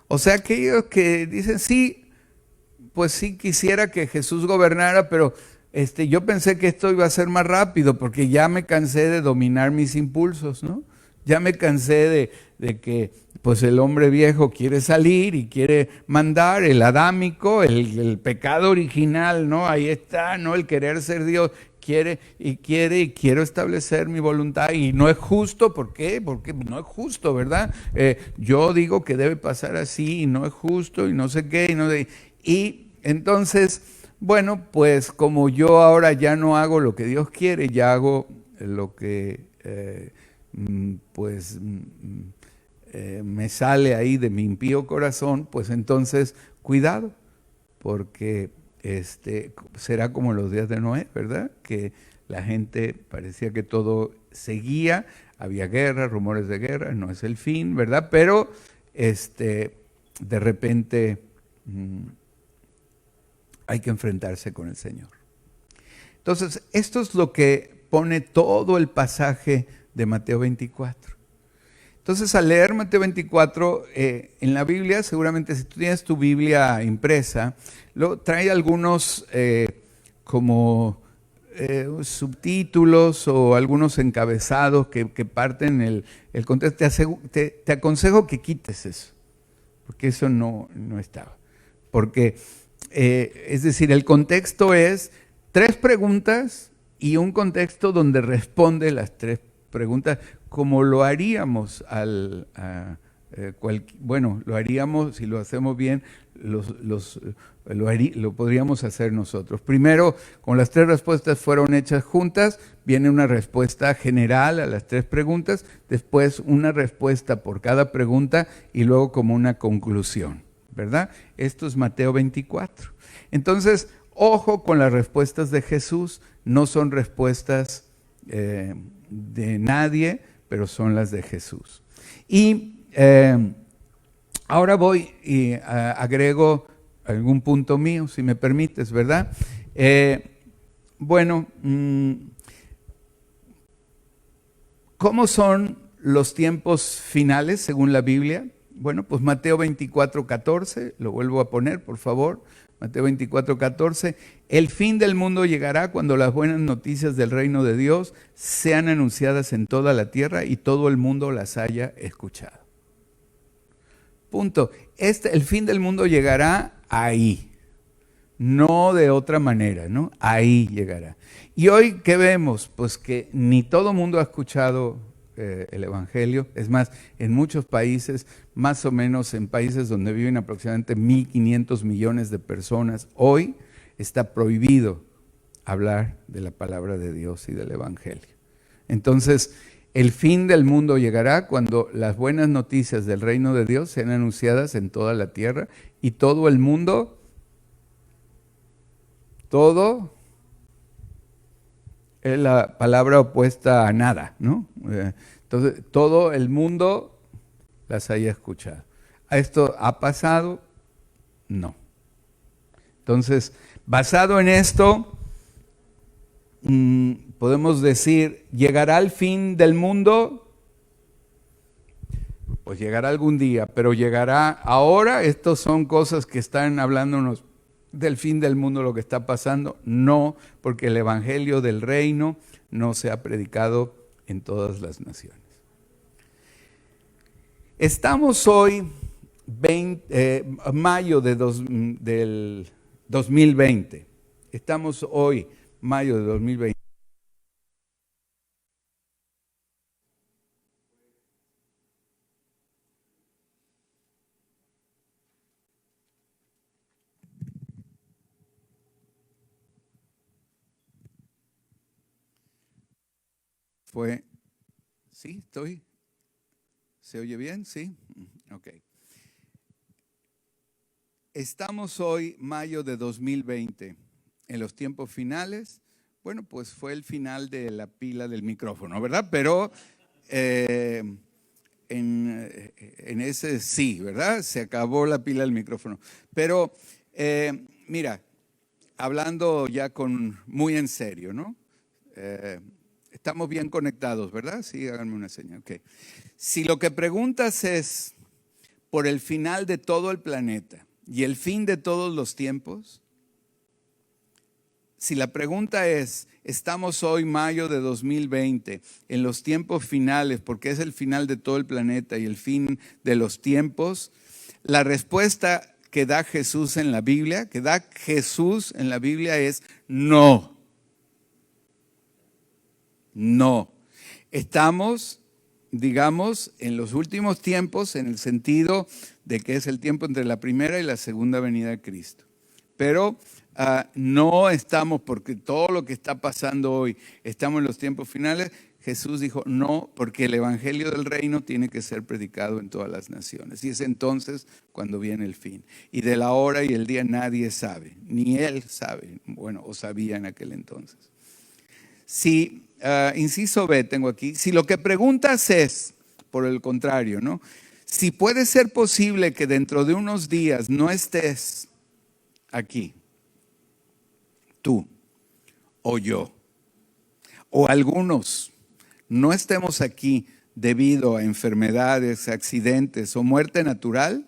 O sea, aquellos que dicen, sí, pues sí quisiera que Jesús gobernara, pero yo pensé que esto iba a ser más rápido, porque ya me cansé de dominar mis impulsos, ¿no? Ya me cansé de que pues el hombre viejo quiere salir y quiere mandar, el adámico, el pecado original, ¿no? Ahí está, ¿no? El querer ser Dios, quiero establecer mi voluntad, y no es justo. ¿Por qué? Porque no es justo, ¿verdad? Yo digo que debe pasar así y no es justo y no sé qué. Y entonces, bueno, pues como yo ahora ya no hago lo que Dios quiere, ya hago lo que me sale ahí de mi impío corazón, pues entonces cuidado, porque será como los días de Noé, ¿verdad? Que la gente parecía que todo seguía, había guerra, rumores de guerra, no es el fin, ¿verdad? Pero de repente hay que enfrentarse con el Señor. Entonces, esto es lo que pone todo el pasaje de Mateo 24. Entonces, al leer Mateo 24, en la Biblia, seguramente si tú tienes tu Biblia impresa, trae algunos como subtítulos o algunos encabezados que parten el contexto. Te aconsejo que quites eso, porque eso no estaba. Porque, es decir, el contexto es 3 preguntas y un contexto donde responde las 3 preguntas, como lo haríamos bueno, lo haríamos, si lo hacemos bien, lo podríamos hacer nosotros. Primero, como las 3 respuestas fueron hechas juntas, viene una respuesta general a las 3 preguntas, después una respuesta por cada pregunta y luego como una conclusión, ¿verdad? Esto es Mateo 24. Entonces, ojo con las respuestas de Jesús, no son respuestas de nadie, pero son las de Jesús. Y ahora voy y agrego algún punto mío, si me permites, ¿verdad? Bueno, ¿cómo son los tiempos finales según la Biblia? Bueno, pues Mateo 24:14, lo vuelvo a poner, por favor. Mateo 24:14, el fin del mundo llegará cuando las buenas noticias del reino de Dios sean anunciadas en toda la tierra y todo el mundo las haya escuchado. Punto. El fin del mundo llegará ahí, no de otra manera, ¿no? Ahí llegará. Y hoy, ¿qué vemos? Pues que ni todo mundo ha escuchado el Evangelio. Es más, en muchos países, más o menos en países donde viven aproximadamente 1.500 millones de personas, hoy está prohibido hablar de la palabra de Dios y del Evangelio. Entonces, el fin del mundo llegará cuando las buenas noticias del reino de Dios sean anunciadas en toda la tierra y todo el mundo, todo es la palabra opuesta a nada, ¿no? Entonces, todo el mundo las haya escuchado. ¿Esto ha pasado? No. Entonces, basado en esto, podemos decir, ¿llegará el fin del mundo? Pues llegará algún día, pero llegará ahora. Estas son cosas que están hablándonos del fin del mundo, lo que está pasando. No, porque el evangelio del reino no se ha predicado en todas las naciones. Estamos hoy, mayo del 2020. Estamos hoy, mayo de 2020. ¿Sí? ¿Estoy? ¿Se oye bien? ¿Sí? Ok. Estamos hoy, mayo de 2020, en los tiempos finales. Bueno, pues fue el final de la pila del micrófono, ¿verdad? Pero en ese sí, ¿verdad? Se acabó la pila del micrófono. Pero mira, hablando ya muy en serio, ¿no? Estamos bien conectados, ¿verdad? Sí, háganme una señal. Okay. Si lo que preguntas es por el final de todo el planeta y el fin de todos los tiempos, si la pregunta es, estamos hoy mayo de 2020 en los tiempos finales, porque es el final de todo el planeta y el fin de los tiempos, la respuesta que da Jesús en la Biblia, es no. No. Estamos, digamos, en los últimos tiempos en el sentido de que es el tiempo entre la primera y la segunda venida de Cristo. Pero no estamos, porque todo lo que está pasando hoy, estamos en los tiempos finales. Jesús dijo, no, porque el evangelio del reino tiene que ser predicado en todas las naciones. Y es entonces cuando viene el fin. Y de la hora y el día nadie sabe, ni él sabe, bueno, o sabía en aquel entonces. Si, inciso B tengo aquí, si lo que preguntas es, por el contrario, ¿no? Si puede ser posible que dentro de unos días no estés aquí, tú o yo, o algunos, no estemos aquí debido a enfermedades, accidentes o muerte natural,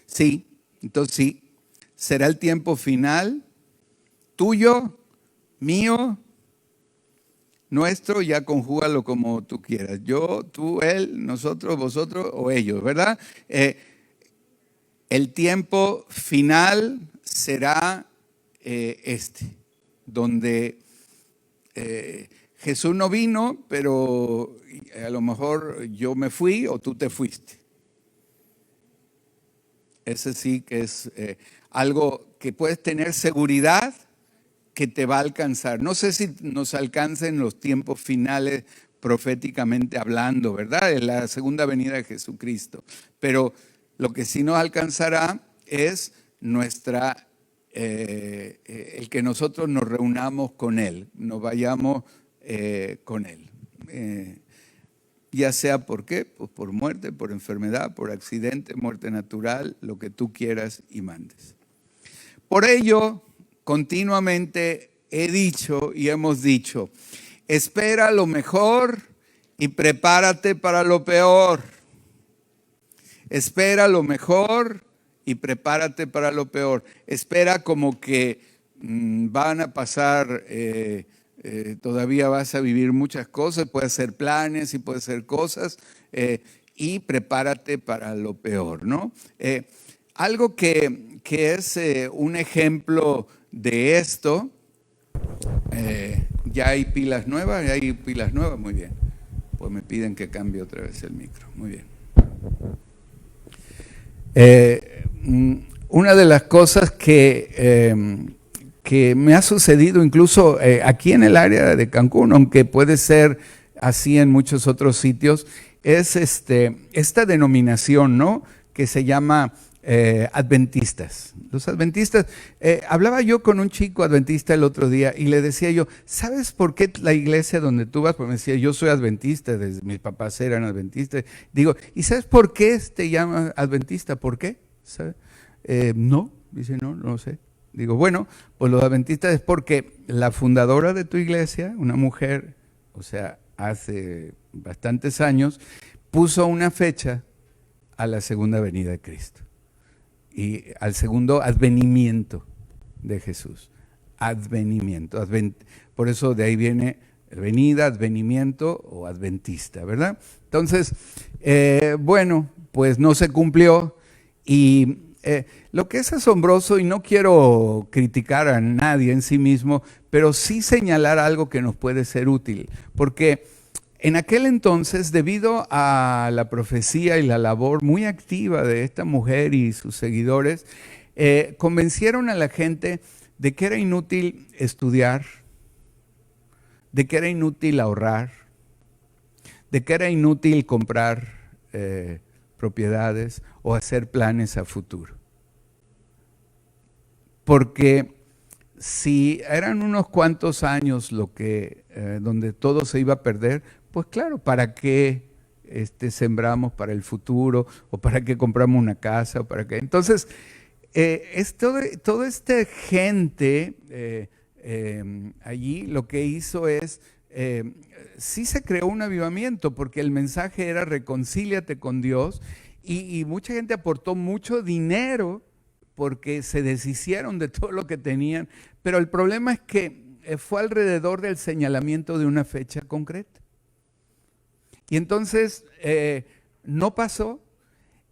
sí, entonces sí, será el tiempo final, tuyo, mío, nuestro, ya conjúgalo como tú quieras, yo, tú, él, nosotros, vosotros o ellos, ¿verdad? El tiempo final será donde Jesús no vino, pero a lo mejor yo me fui o tú te fuiste. Ese sí que es algo que puedes tener seguridad que te va a alcanzar. No sé si nos alcanza en los tiempos finales proféticamente hablando, ¿verdad? En la segunda venida de Jesucristo. Pero lo que sí nos alcanzará es el que nosotros nos reunamos con Él, nos vayamos con Él. Ya sea por qué, pues por muerte, por enfermedad, por accidente, muerte natural, lo que tú quieras y mandes. Por ello, continuamente he dicho y hemos dicho, espera lo mejor y prepárate para lo peor. Espera lo mejor y prepárate para lo peor. Espera como que van a pasar, todavía vas a vivir muchas cosas, puedes hacer planes y puedes hacer cosas, y prepárate para lo peor, ¿no? Algo que es un ejemplo de esto, ¿ya hay pilas nuevas? ¿Ya hay pilas nuevas? Muy bien. Pues me piden que cambie otra vez el micro. Muy bien. Una de las cosas que me ha sucedido incluso aquí en el área de Cancún, aunque puede ser así en muchos otros sitios, es esta denominación, ¿no? Que se llama adventistas. Los adventistas, hablaba yo con un chico adventista el otro día y le decía yo, ¿sabes por qué la iglesia donde tú vas? Pues me decía, yo soy adventista, desde mis papás eran adventistas. Digo, ¿y sabes por qué te llaman adventista? ¿Por qué? ¿Sabe? No, dice, no sé. Digo, bueno, pues los adventistas es porque la fundadora de tu iglesia, una mujer, o sea, hace bastantes años, puso una fecha a la segunda venida de Cristo y al segundo advenimiento de Jesús. Advenimiento. Por eso de ahí viene venida, advenimiento o adventista, ¿verdad? Entonces, bueno, pues no se cumplió y lo que es asombroso, y no quiero criticar a nadie en sí mismo, pero sí señalar algo que nos puede ser útil, porque en aquel entonces, debido a la profecía y la labor muy activa de esta mujer y sus seguidores, convencieron a la gente de que era inútil estudiar, de que era inútil ahorrar, de que era inútil comprar propiedades o hacer planes a futuro. Porque si eran unos cuantos años donde todo se iba a perder, pues claro, ¿para qué sembramos para el futuro? ¿O para qué compramos una casa? ¿O para qué? Entonces, toda esta gente allí lo que hizo es, sí se creó un avivamiento, porque el mensaje era reconcíliate con Dios, y mucha gente aportó mucho dinero porque se deshicieron de todo lo que tenían, pero el problema es que fue alrededor del señalamiento de una fecha concreta. Y entonces no pasó,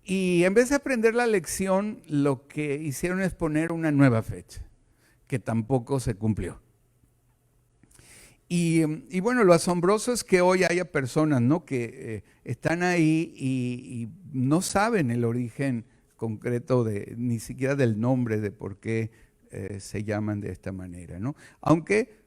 y en vez de aprender la lección, lo que hicieron es poner una nueva fecha, que tampoco se cumplió. Y bueno, lo asombroso es que hoy haya personas, ¿no?, que están ahí y no saben el origen concreto ni siquiera del nombre de por qué se llaman de esta manera, ¿no? Aunque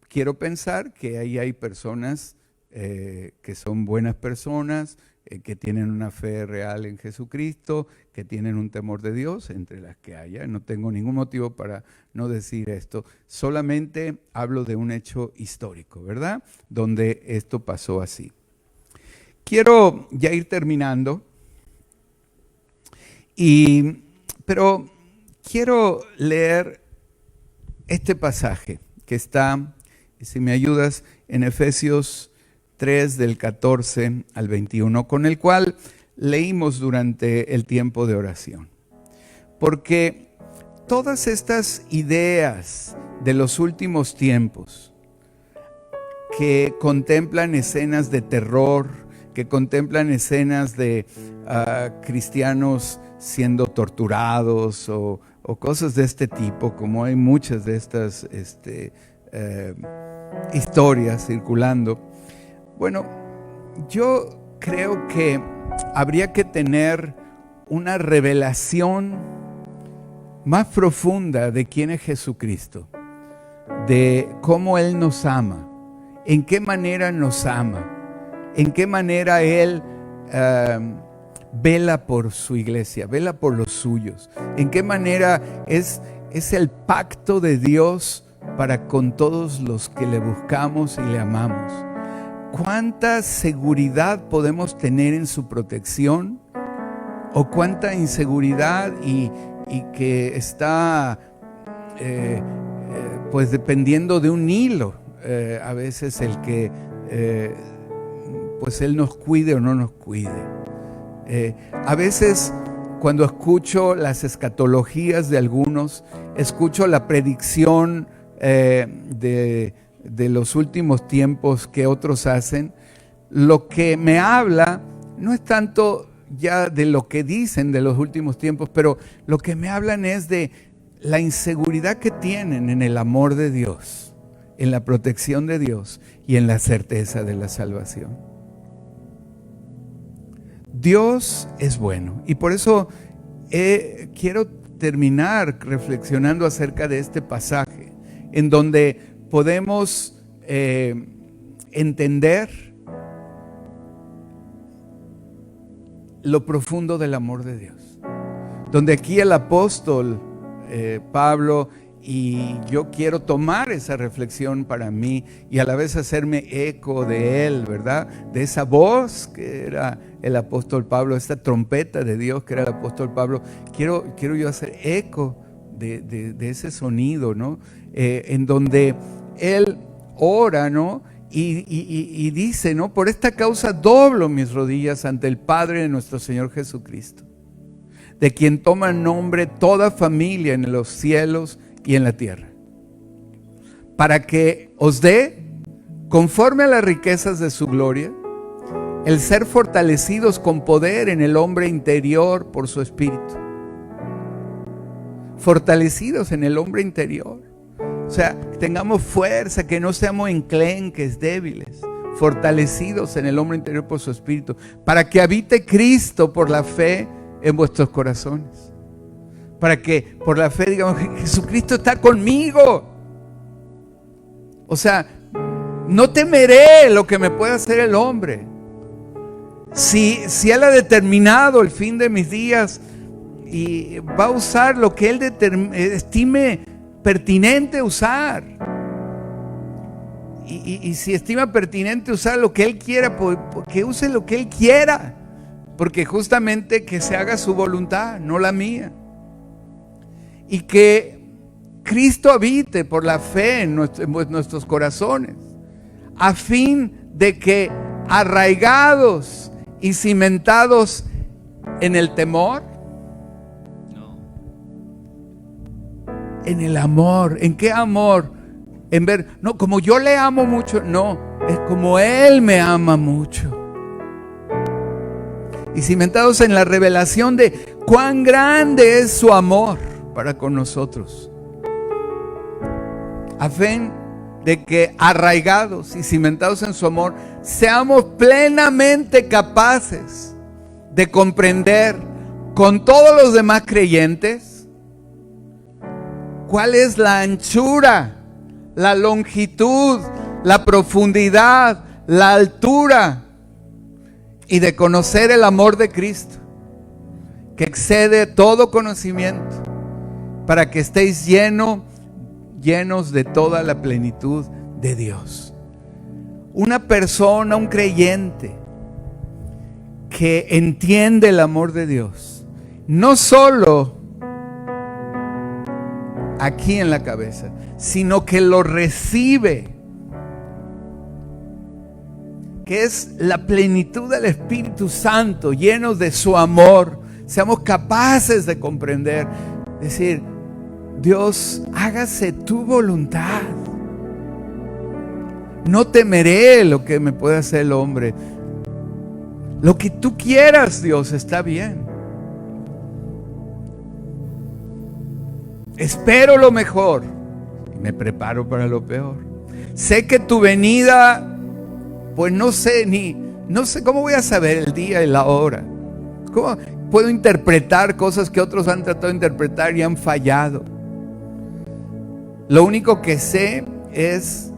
quiero pensar que ahí hay personas que son buenas personas, que tienen una fe real en Jesucristo, que tienen un temor de Dios, entre las que haya. No tengo ningún motivo para no decir esto. Solamente hablo de un hecho histórico, ¿verdad? Donde esto pasó así. Quiero ya ir terminando, pero quiero leer este pasaje que está, si me ayudas, en Efesios 3 del 14 al 21, con el cual leímos durante el tiempo de oración. Porque todas estas ideas de los últimos tiempos que contemplan escenas de terror, que contemplan escenas de cristianos siendo torturados o cosas de este tipo, como hay muchas de estas historias circulando. Bueno, yo creo que habría que tener una revelación más profunda de quién es Jesucristo, de cómo Él nos ama, en qué manera nos ama, en qué manera Él vela por su iglesia, vela por los suyos, en qué manera es el pacto de Dios para con todos los que le buscamos y le amamos. ¿Cuánta seguridad podemos tener en su protección? ¿O cuánta inseguridad y que está pues dependiendo de un hilo? A veces el que pues Él nos cuide o no nos cuide. A veces cuando escucho las escatologías de algunos, escucho la predicción de los últimos tiempos que otros hacen, lo que me habla no es tanto ya de lo que dicen de los últimos tiempos, pero lo que me hablan es de la inseguridad que tienen en el amor de Dios, en la protección de Dios y en la certeza de la salvación. Dios es bueno y por eso quiero terminar reflexionando acerca de este pasaje en donde podemos entender lo profundo del amor de Dios. Donde aquí el apóstol Pablo, y yo quiero tomar esa reflexión para mí y a la vez hacerme eco de él, ¿verdad? De esa voz que era el apóstol Pablo, esta trompeta de Dios que era el apóstol Pablo. Quiero yo hacer eco de ese sonido, ¿no? En donde él ora, ¿no? Y dice, ¿no? Por esta causa doblo mis rodillas ante el Padre de nuestro Señor Jesucristo, de quien toma nombre toda familia en los cielos y en la tierra, para que os dé, conforme a las riquezas de su gloria, el ser fortalecidos con poder en el hombre interior por su Espíritu. Fortalecidos en el hombre interior. O sea, que tengamos fuerza, que no seamos enclenques, débiles, fortalecidos en el hombre interior por su Espíritu, para que habite Cristo por la fe en vuestros corazones. Para que por la fe digamos, Jesucristo está conmigo. O sea, no temeré lo que me pueda hacer el hombre. Si Él ha determinado el fin de mis días y va a usar lo que Él estime pertinente usar, y si estima pertinente usar lo que Él quiera, pues, que use lo que Él quiera, porque justamente que se haga su voluntad, no la mía, y que Cristo habite por la fe en nuestros corazones, a fin de que arraigados y cimentados en el temor, en el amor. ¿En qué amor? En ver, no, como yo le amo mucho, no, es como Él me ama mucho. Y cimentados en la revelación de cuán grande es su amor para con nosotros, a fin de que arraigados y cimentados en su amor, seamos plenamente capaces de comprender con todos los demás creyentes cuál es la anchura, la longitud, la profundidad, la altura y de conocer el amor de Cristo, que excede todo conocimiento, para que estéis llenos de toda la plenitud de Dios. Una persona, un creyente que entiende el amor de Dios, no solo aquí en la cabeza, sino que lo recibe, que es la plenitud del Espíritu Santo, llenos de su amor. Seamos capaces de comprender, decir: Dios, hágase tu voluntad. No temeré lo que me pueda hacer el hombre. Lo que tú quieras, Dios, está bien. Espero lo mejor y me preparo para lo peor. Sé que tu venida, pues no sé cómo voy a saber el día y la hora. ¿Cómo puedo interpretar cosas que otros han tratado de interpretar y han fallado? Lo único que sé es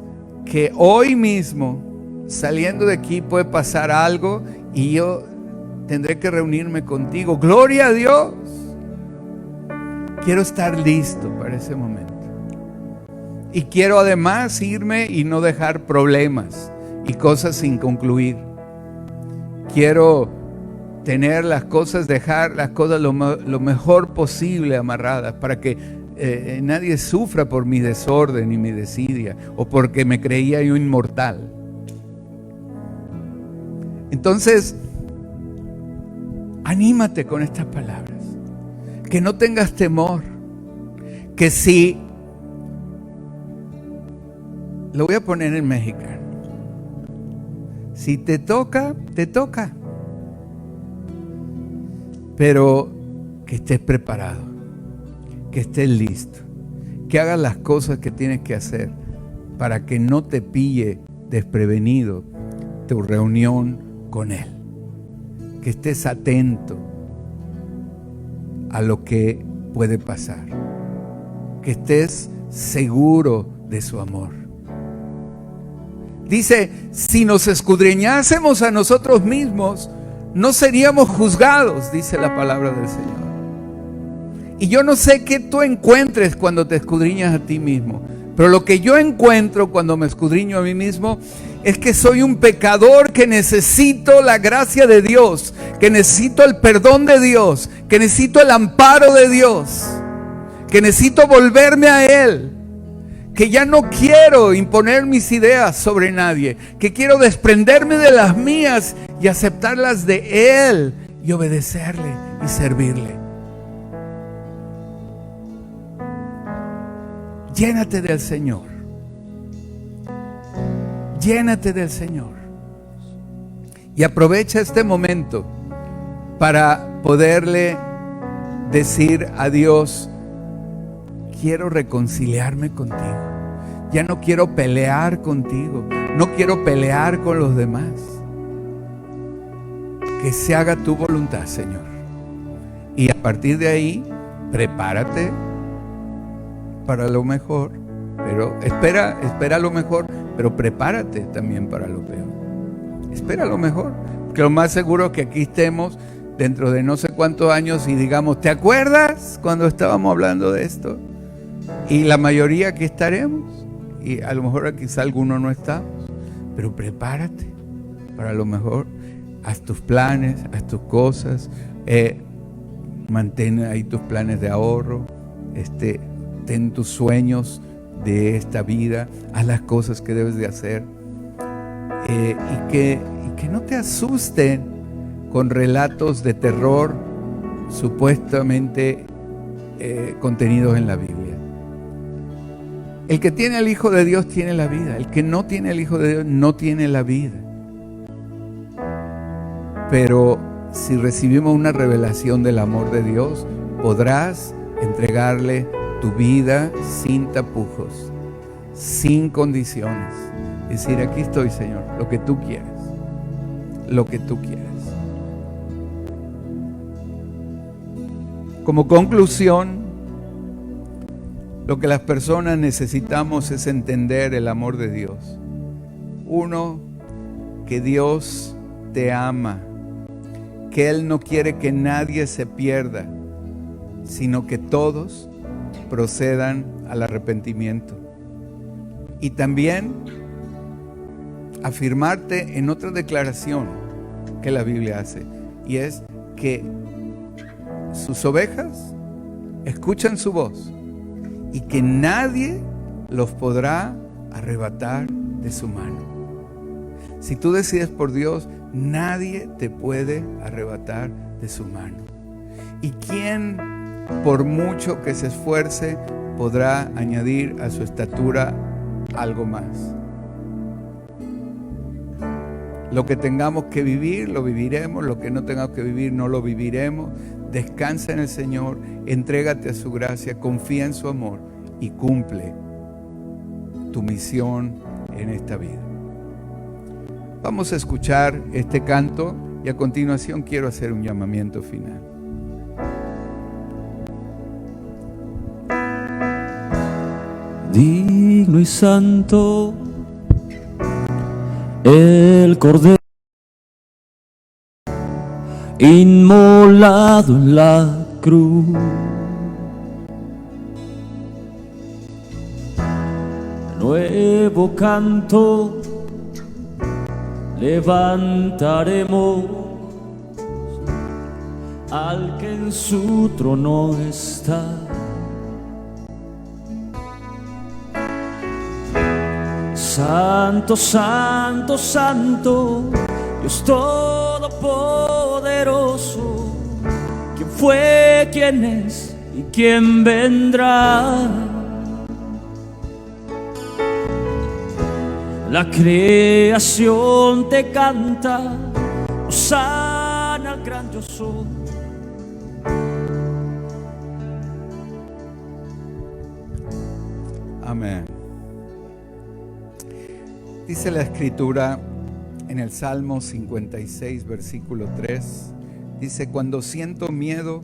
que hoy mismo, saliendo de aquí, puede pasar algo y yo tendré que reunirme contigo. ¡Gloria a Dios! Quiero estar listo para ese momento. Y quiero además irme y no dejar problemas y cosas sin concluir. Quiero tener las cosas, dejar las cosas lo mejor posible amarradas, para que nadie sufra por mi desorden y mi desidia, o porque me creía yo inmortal. Entonces, anímate con estas palabras. Que no tengas temor. Que si, lo voy a poner en mexicano, si te toca, te toca. Pero que estés preparado, que estés listo, que hagas las cosas que tienes que hacer para que no te pille desprevenido tu reunión con Él. Que estés atento a lo que puede pasar. Que estés seguro de su amor. Dice: si nos escudriñásemos a nosotros mismos, no seríamos juzgados, dice la palabra del Señor. Y yo no sé qué tú encuentres cuando te escudriñas a ti mismo, pero lo que yo encuentro cuando me escudriño a mí mismo es que soy un pecador, que necesito la gracia de Dios, que necesito el perdón de Dios, que necesito el amparo de Dios, que necesito volverme a Él, que ya no quiero imponer mis ideas sobre nadie, que quiero desprenderme de las mías y aceptar las de Él y obedecerle y servirle. Llénate del Señor. Llénate del Señor. Y aprovecha este momento para poderle decir a Dios: quiero reconciliarme contigo. Ya no quiero pelear contigo. No quiero pelear con los demás. Que se haga tu voluntad, Señor. Y a partir de ahí, prepárate para lo mejor. Pero espera lo mejor, pero prepárate también para lo peor. Espera lo mejor, porque lo más seguro es que aquí estemos dentro de no sé cuántos años y digamos: ¿te acuerdas cuando estábamos hablando de esto? Y la mayoría aquí estaremos, y a lo mejor quizá algunos no estamos, pero prepárate para lo mejor. Haz tus planes, haz tus cosas, mantén ahí tus planes de ahorro, ten tus sueños de esta vida, haz las cosas que debes de hacer, y que no te asusten con relatos de terror supuestamente contenidos en la Biblia. El que tiene al Hijo de Dios tiene la vida. El que no tiene al Hijo de Dios no tiene la vida. Pero si recibimos una revelación del amor de Dios, podrás entregarle tu vida sin tapujos, sin condiciones. Decir: aquí estoy, Señor, lo que tú quieras, lo que tú quieras. Como conclusión, lo que las personas necesitamos es entender el amor de Dios. Uno, que Dios te ama, que Él no quiere que nadie se pierda, sino que todos procedan al arrepentimiento. Y también afirmarte en otra declaración que la Biblia hace, y es que sus ovejas escuchan su voz y que nadie los podrá arrebatar de su mano. Si tú decides por Dios, nadie te puede arrebatar de su mano. ¿Y quién, por mucho que se esfuerce, podrá añadir a su estatura algo más? Lo que tengamos que vivir, lo viviremos. Lo que no tengamos que vivir, no lo viviremos. Descansa en el Señor, entrégate a su gracia, confía en su amor y cumple tu misión en esta vida. Vamos a escuchar este canto y a continuación quiero hacer un llamamiento final. Digno y santo el Cordero inmolado en la cruz. Nuevo canto levantaremos al que en su trono está. Santo, santo, santo, Dios todopoderoso, ¿quién fue, quién es y quién vendrá? La creación te canta, hosana al gran yo soy. Amén. Dice la Escritura en el Salmo 56, versículo 3, dice: cuando siento miedo,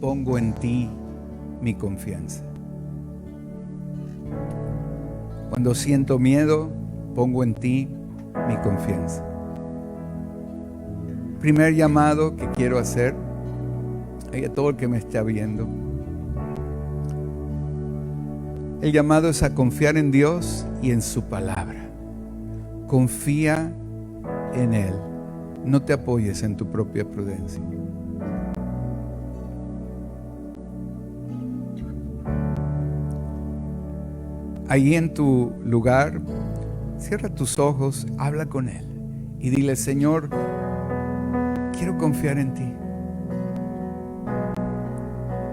pongo en ti mi confianza. Cuando siento miedo, pongo en ti mi confianza. Primer llamado que quiero hacer a todo el que me está viendo. El llamado es a confiar en Dios y en su palabra. Confía en Él. No te apoyes en tu propia prudencia. Ahí en tu lugar, cierra tus ojos, habla con Él y dile: Señor, quiero confiar en ti.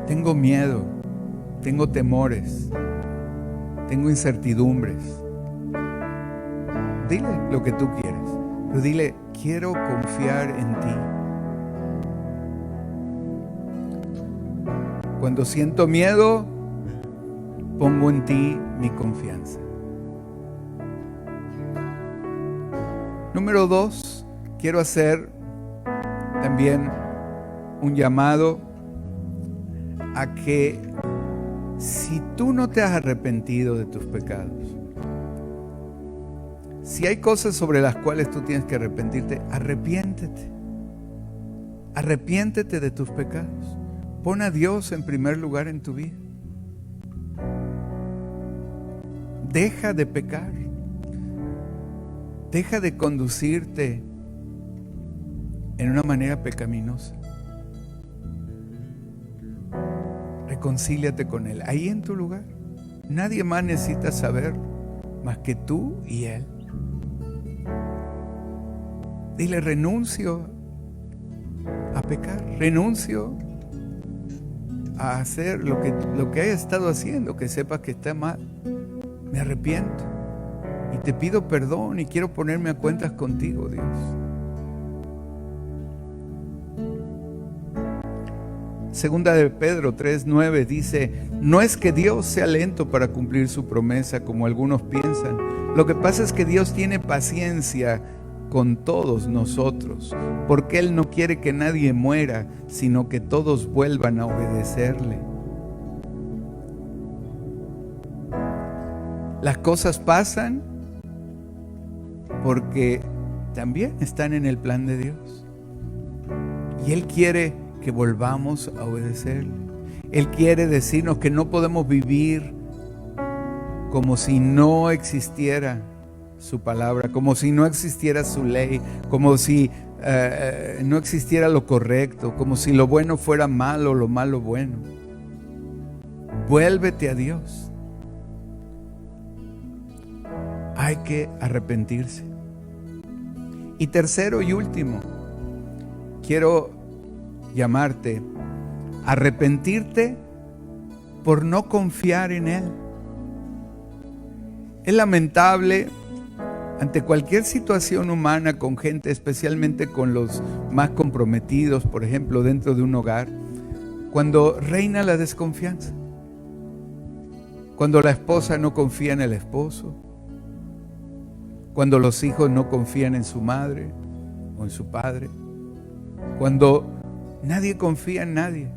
Tengo miedo, tengo temores, tengo incertidumbres. Dile lo que tú quieres, pero dile: quiero confiar en ti. Cuando siento miedo, pongo en ti mi confianza. Número 2, quiero hacer también un llamado a que si tú no te has arrepentido de tus pecados, si hay cosas sobre las cuales tú tienes que arrepentirte, arrepiéntete. Arrepiéntete de tus pecados. Pon a Dios en primer lugar en tu vida. Deja de pecar. Deja de conducirte en una manera pecaminosa. Reconcíliate con Él, ahí en tu lugar. Nadie más necesita saber más que tú y Él. Dile: renuncio a pecar, renuncio a hacer lo que he estado haciendo, que sepas que está mal. Me arrepiento y te pido perdón y quiero ponerme a cuentas contigo, Dios. Segunda de Pedro 3:9 dice: no es que Dios sea lento para cumplir su promesa, como algunos piensan. Lo que pasa es que Dios tiene paciencia con todos nosotros, porque Él no quiere que nadie muera, sino que todos vuelvan a obedecerle. Las cosas pasan porque también están en el plan de Dios. Y Él quiere que volvamos a obedecerle. Él quiere decirnos que no podemos vivir como si no existiera su palabra, como si no existiera su ley, como si no existiera lo correcto, como si lo bueno fuera malo, lo malo bueno. Vuélvete a Dios. Hay que arrepentirse. Y tercero y último, quiero llamarte a arrepentirte por no confiar en Él. Es lamentable ante cualquier situación humana con gente, especialmente con los más comprometidos, por ejemplo, dentro de un hogar, cuando reina la desconfianza, cuando la esposa no confía en el esposo, cuando los hijos no confían en su madre o en su padre, cuando nadie confía en nadie.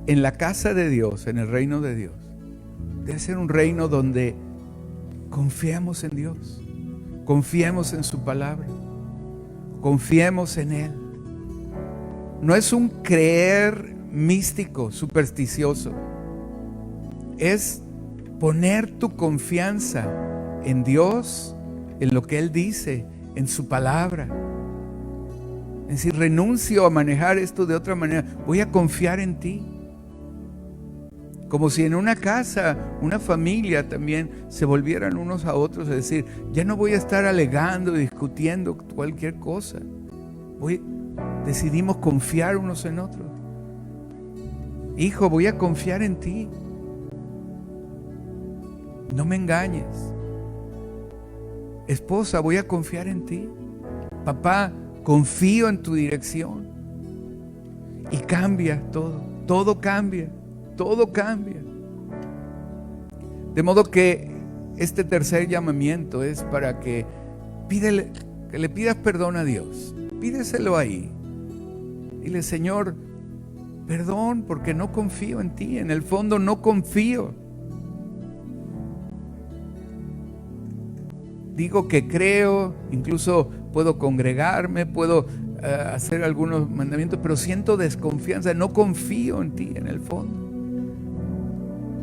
En la casa de Dios, en el reino de Dios, debe ser un reino donde confiemos en Dios, confiemos en su palabra, confiemos en Él. No es un creer místico, supersticioso. Es poner tu confianza en Dios, en lo que Él dice, en su palabra. Es decir, renuncio a manejar esto de otra manera. Voy a confiar en ti. Como si en una casa, una familia también se volvieran unos a otros, es decir, ya no voy a estar alegando y discutiendo cualquier cosa. Decidimos confiar unos en otros. Hijo, voy a confiar en ti. No me engañes. Esposa, voy a confiar en ti. Papá, confío en tu dirección. Y cambia todo. Todo cambia. Todo cambia. De modo que este tercer llamamiento es para que le pidas perdón a Dios. Pídeselo ahí. Dile, Señor, perdón porque no confío en ti. En el fondo no confío. Digo que creo, incluso puedo congregarme, puedo hacer algunos mandamientos, pero siento desconfianza. No confío en ti en el fondo.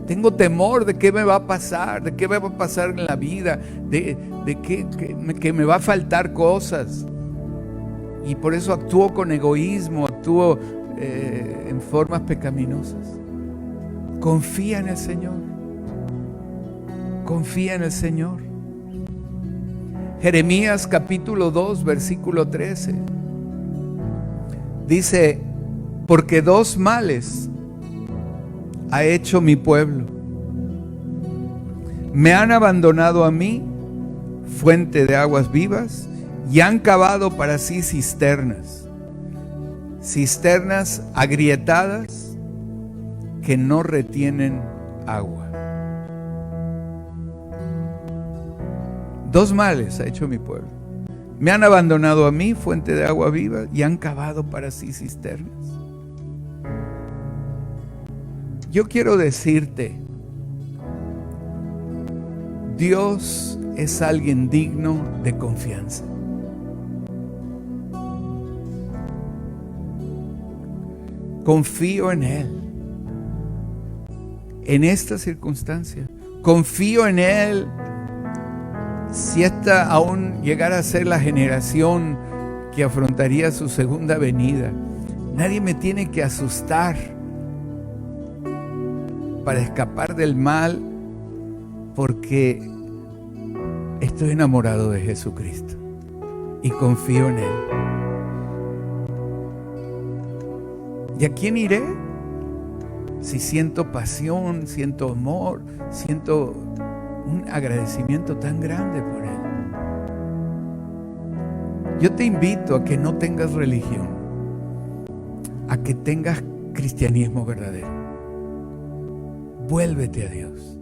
Tengo temor de qué me va a pasar, de qué me va a pasar en la vida, de que me va a faltar cosas. Y por eso actúo con egoísmo, actúo en formas pecaminosas. Confía en el Señor. Confía en el Señor. Jeremías capítulo 2, versículo 13. Dice, porque dos males ha hecho mi pueblo. Me han abandonado a mí, fuente de aguas vivas, y han cavado para sí cisternas agrietadas que no retienen agua. Dos males ha hecho mi pueblo. Me han abandonado a mí, fuente de agua viva, y han cavado para sí cisternas. Yo quiero decirte, Dios es alguien digno de confianza. Confío en Él. En esta circunstancia, confío en Él. Si esta aún llegara a ser la generación que afrontaría su segunda venida, nadie me tiene que asustar para escapar del mal, porque estoy enamorado de Jesucristo y confío en Él. ¿Y a quién iré? Si siento pasión, siento amor, siento un agradecimiento tan grande por Él. Yo te invito a que no tengas religión, a que tengas cristianismo verdadero. Vuélvete a Dios.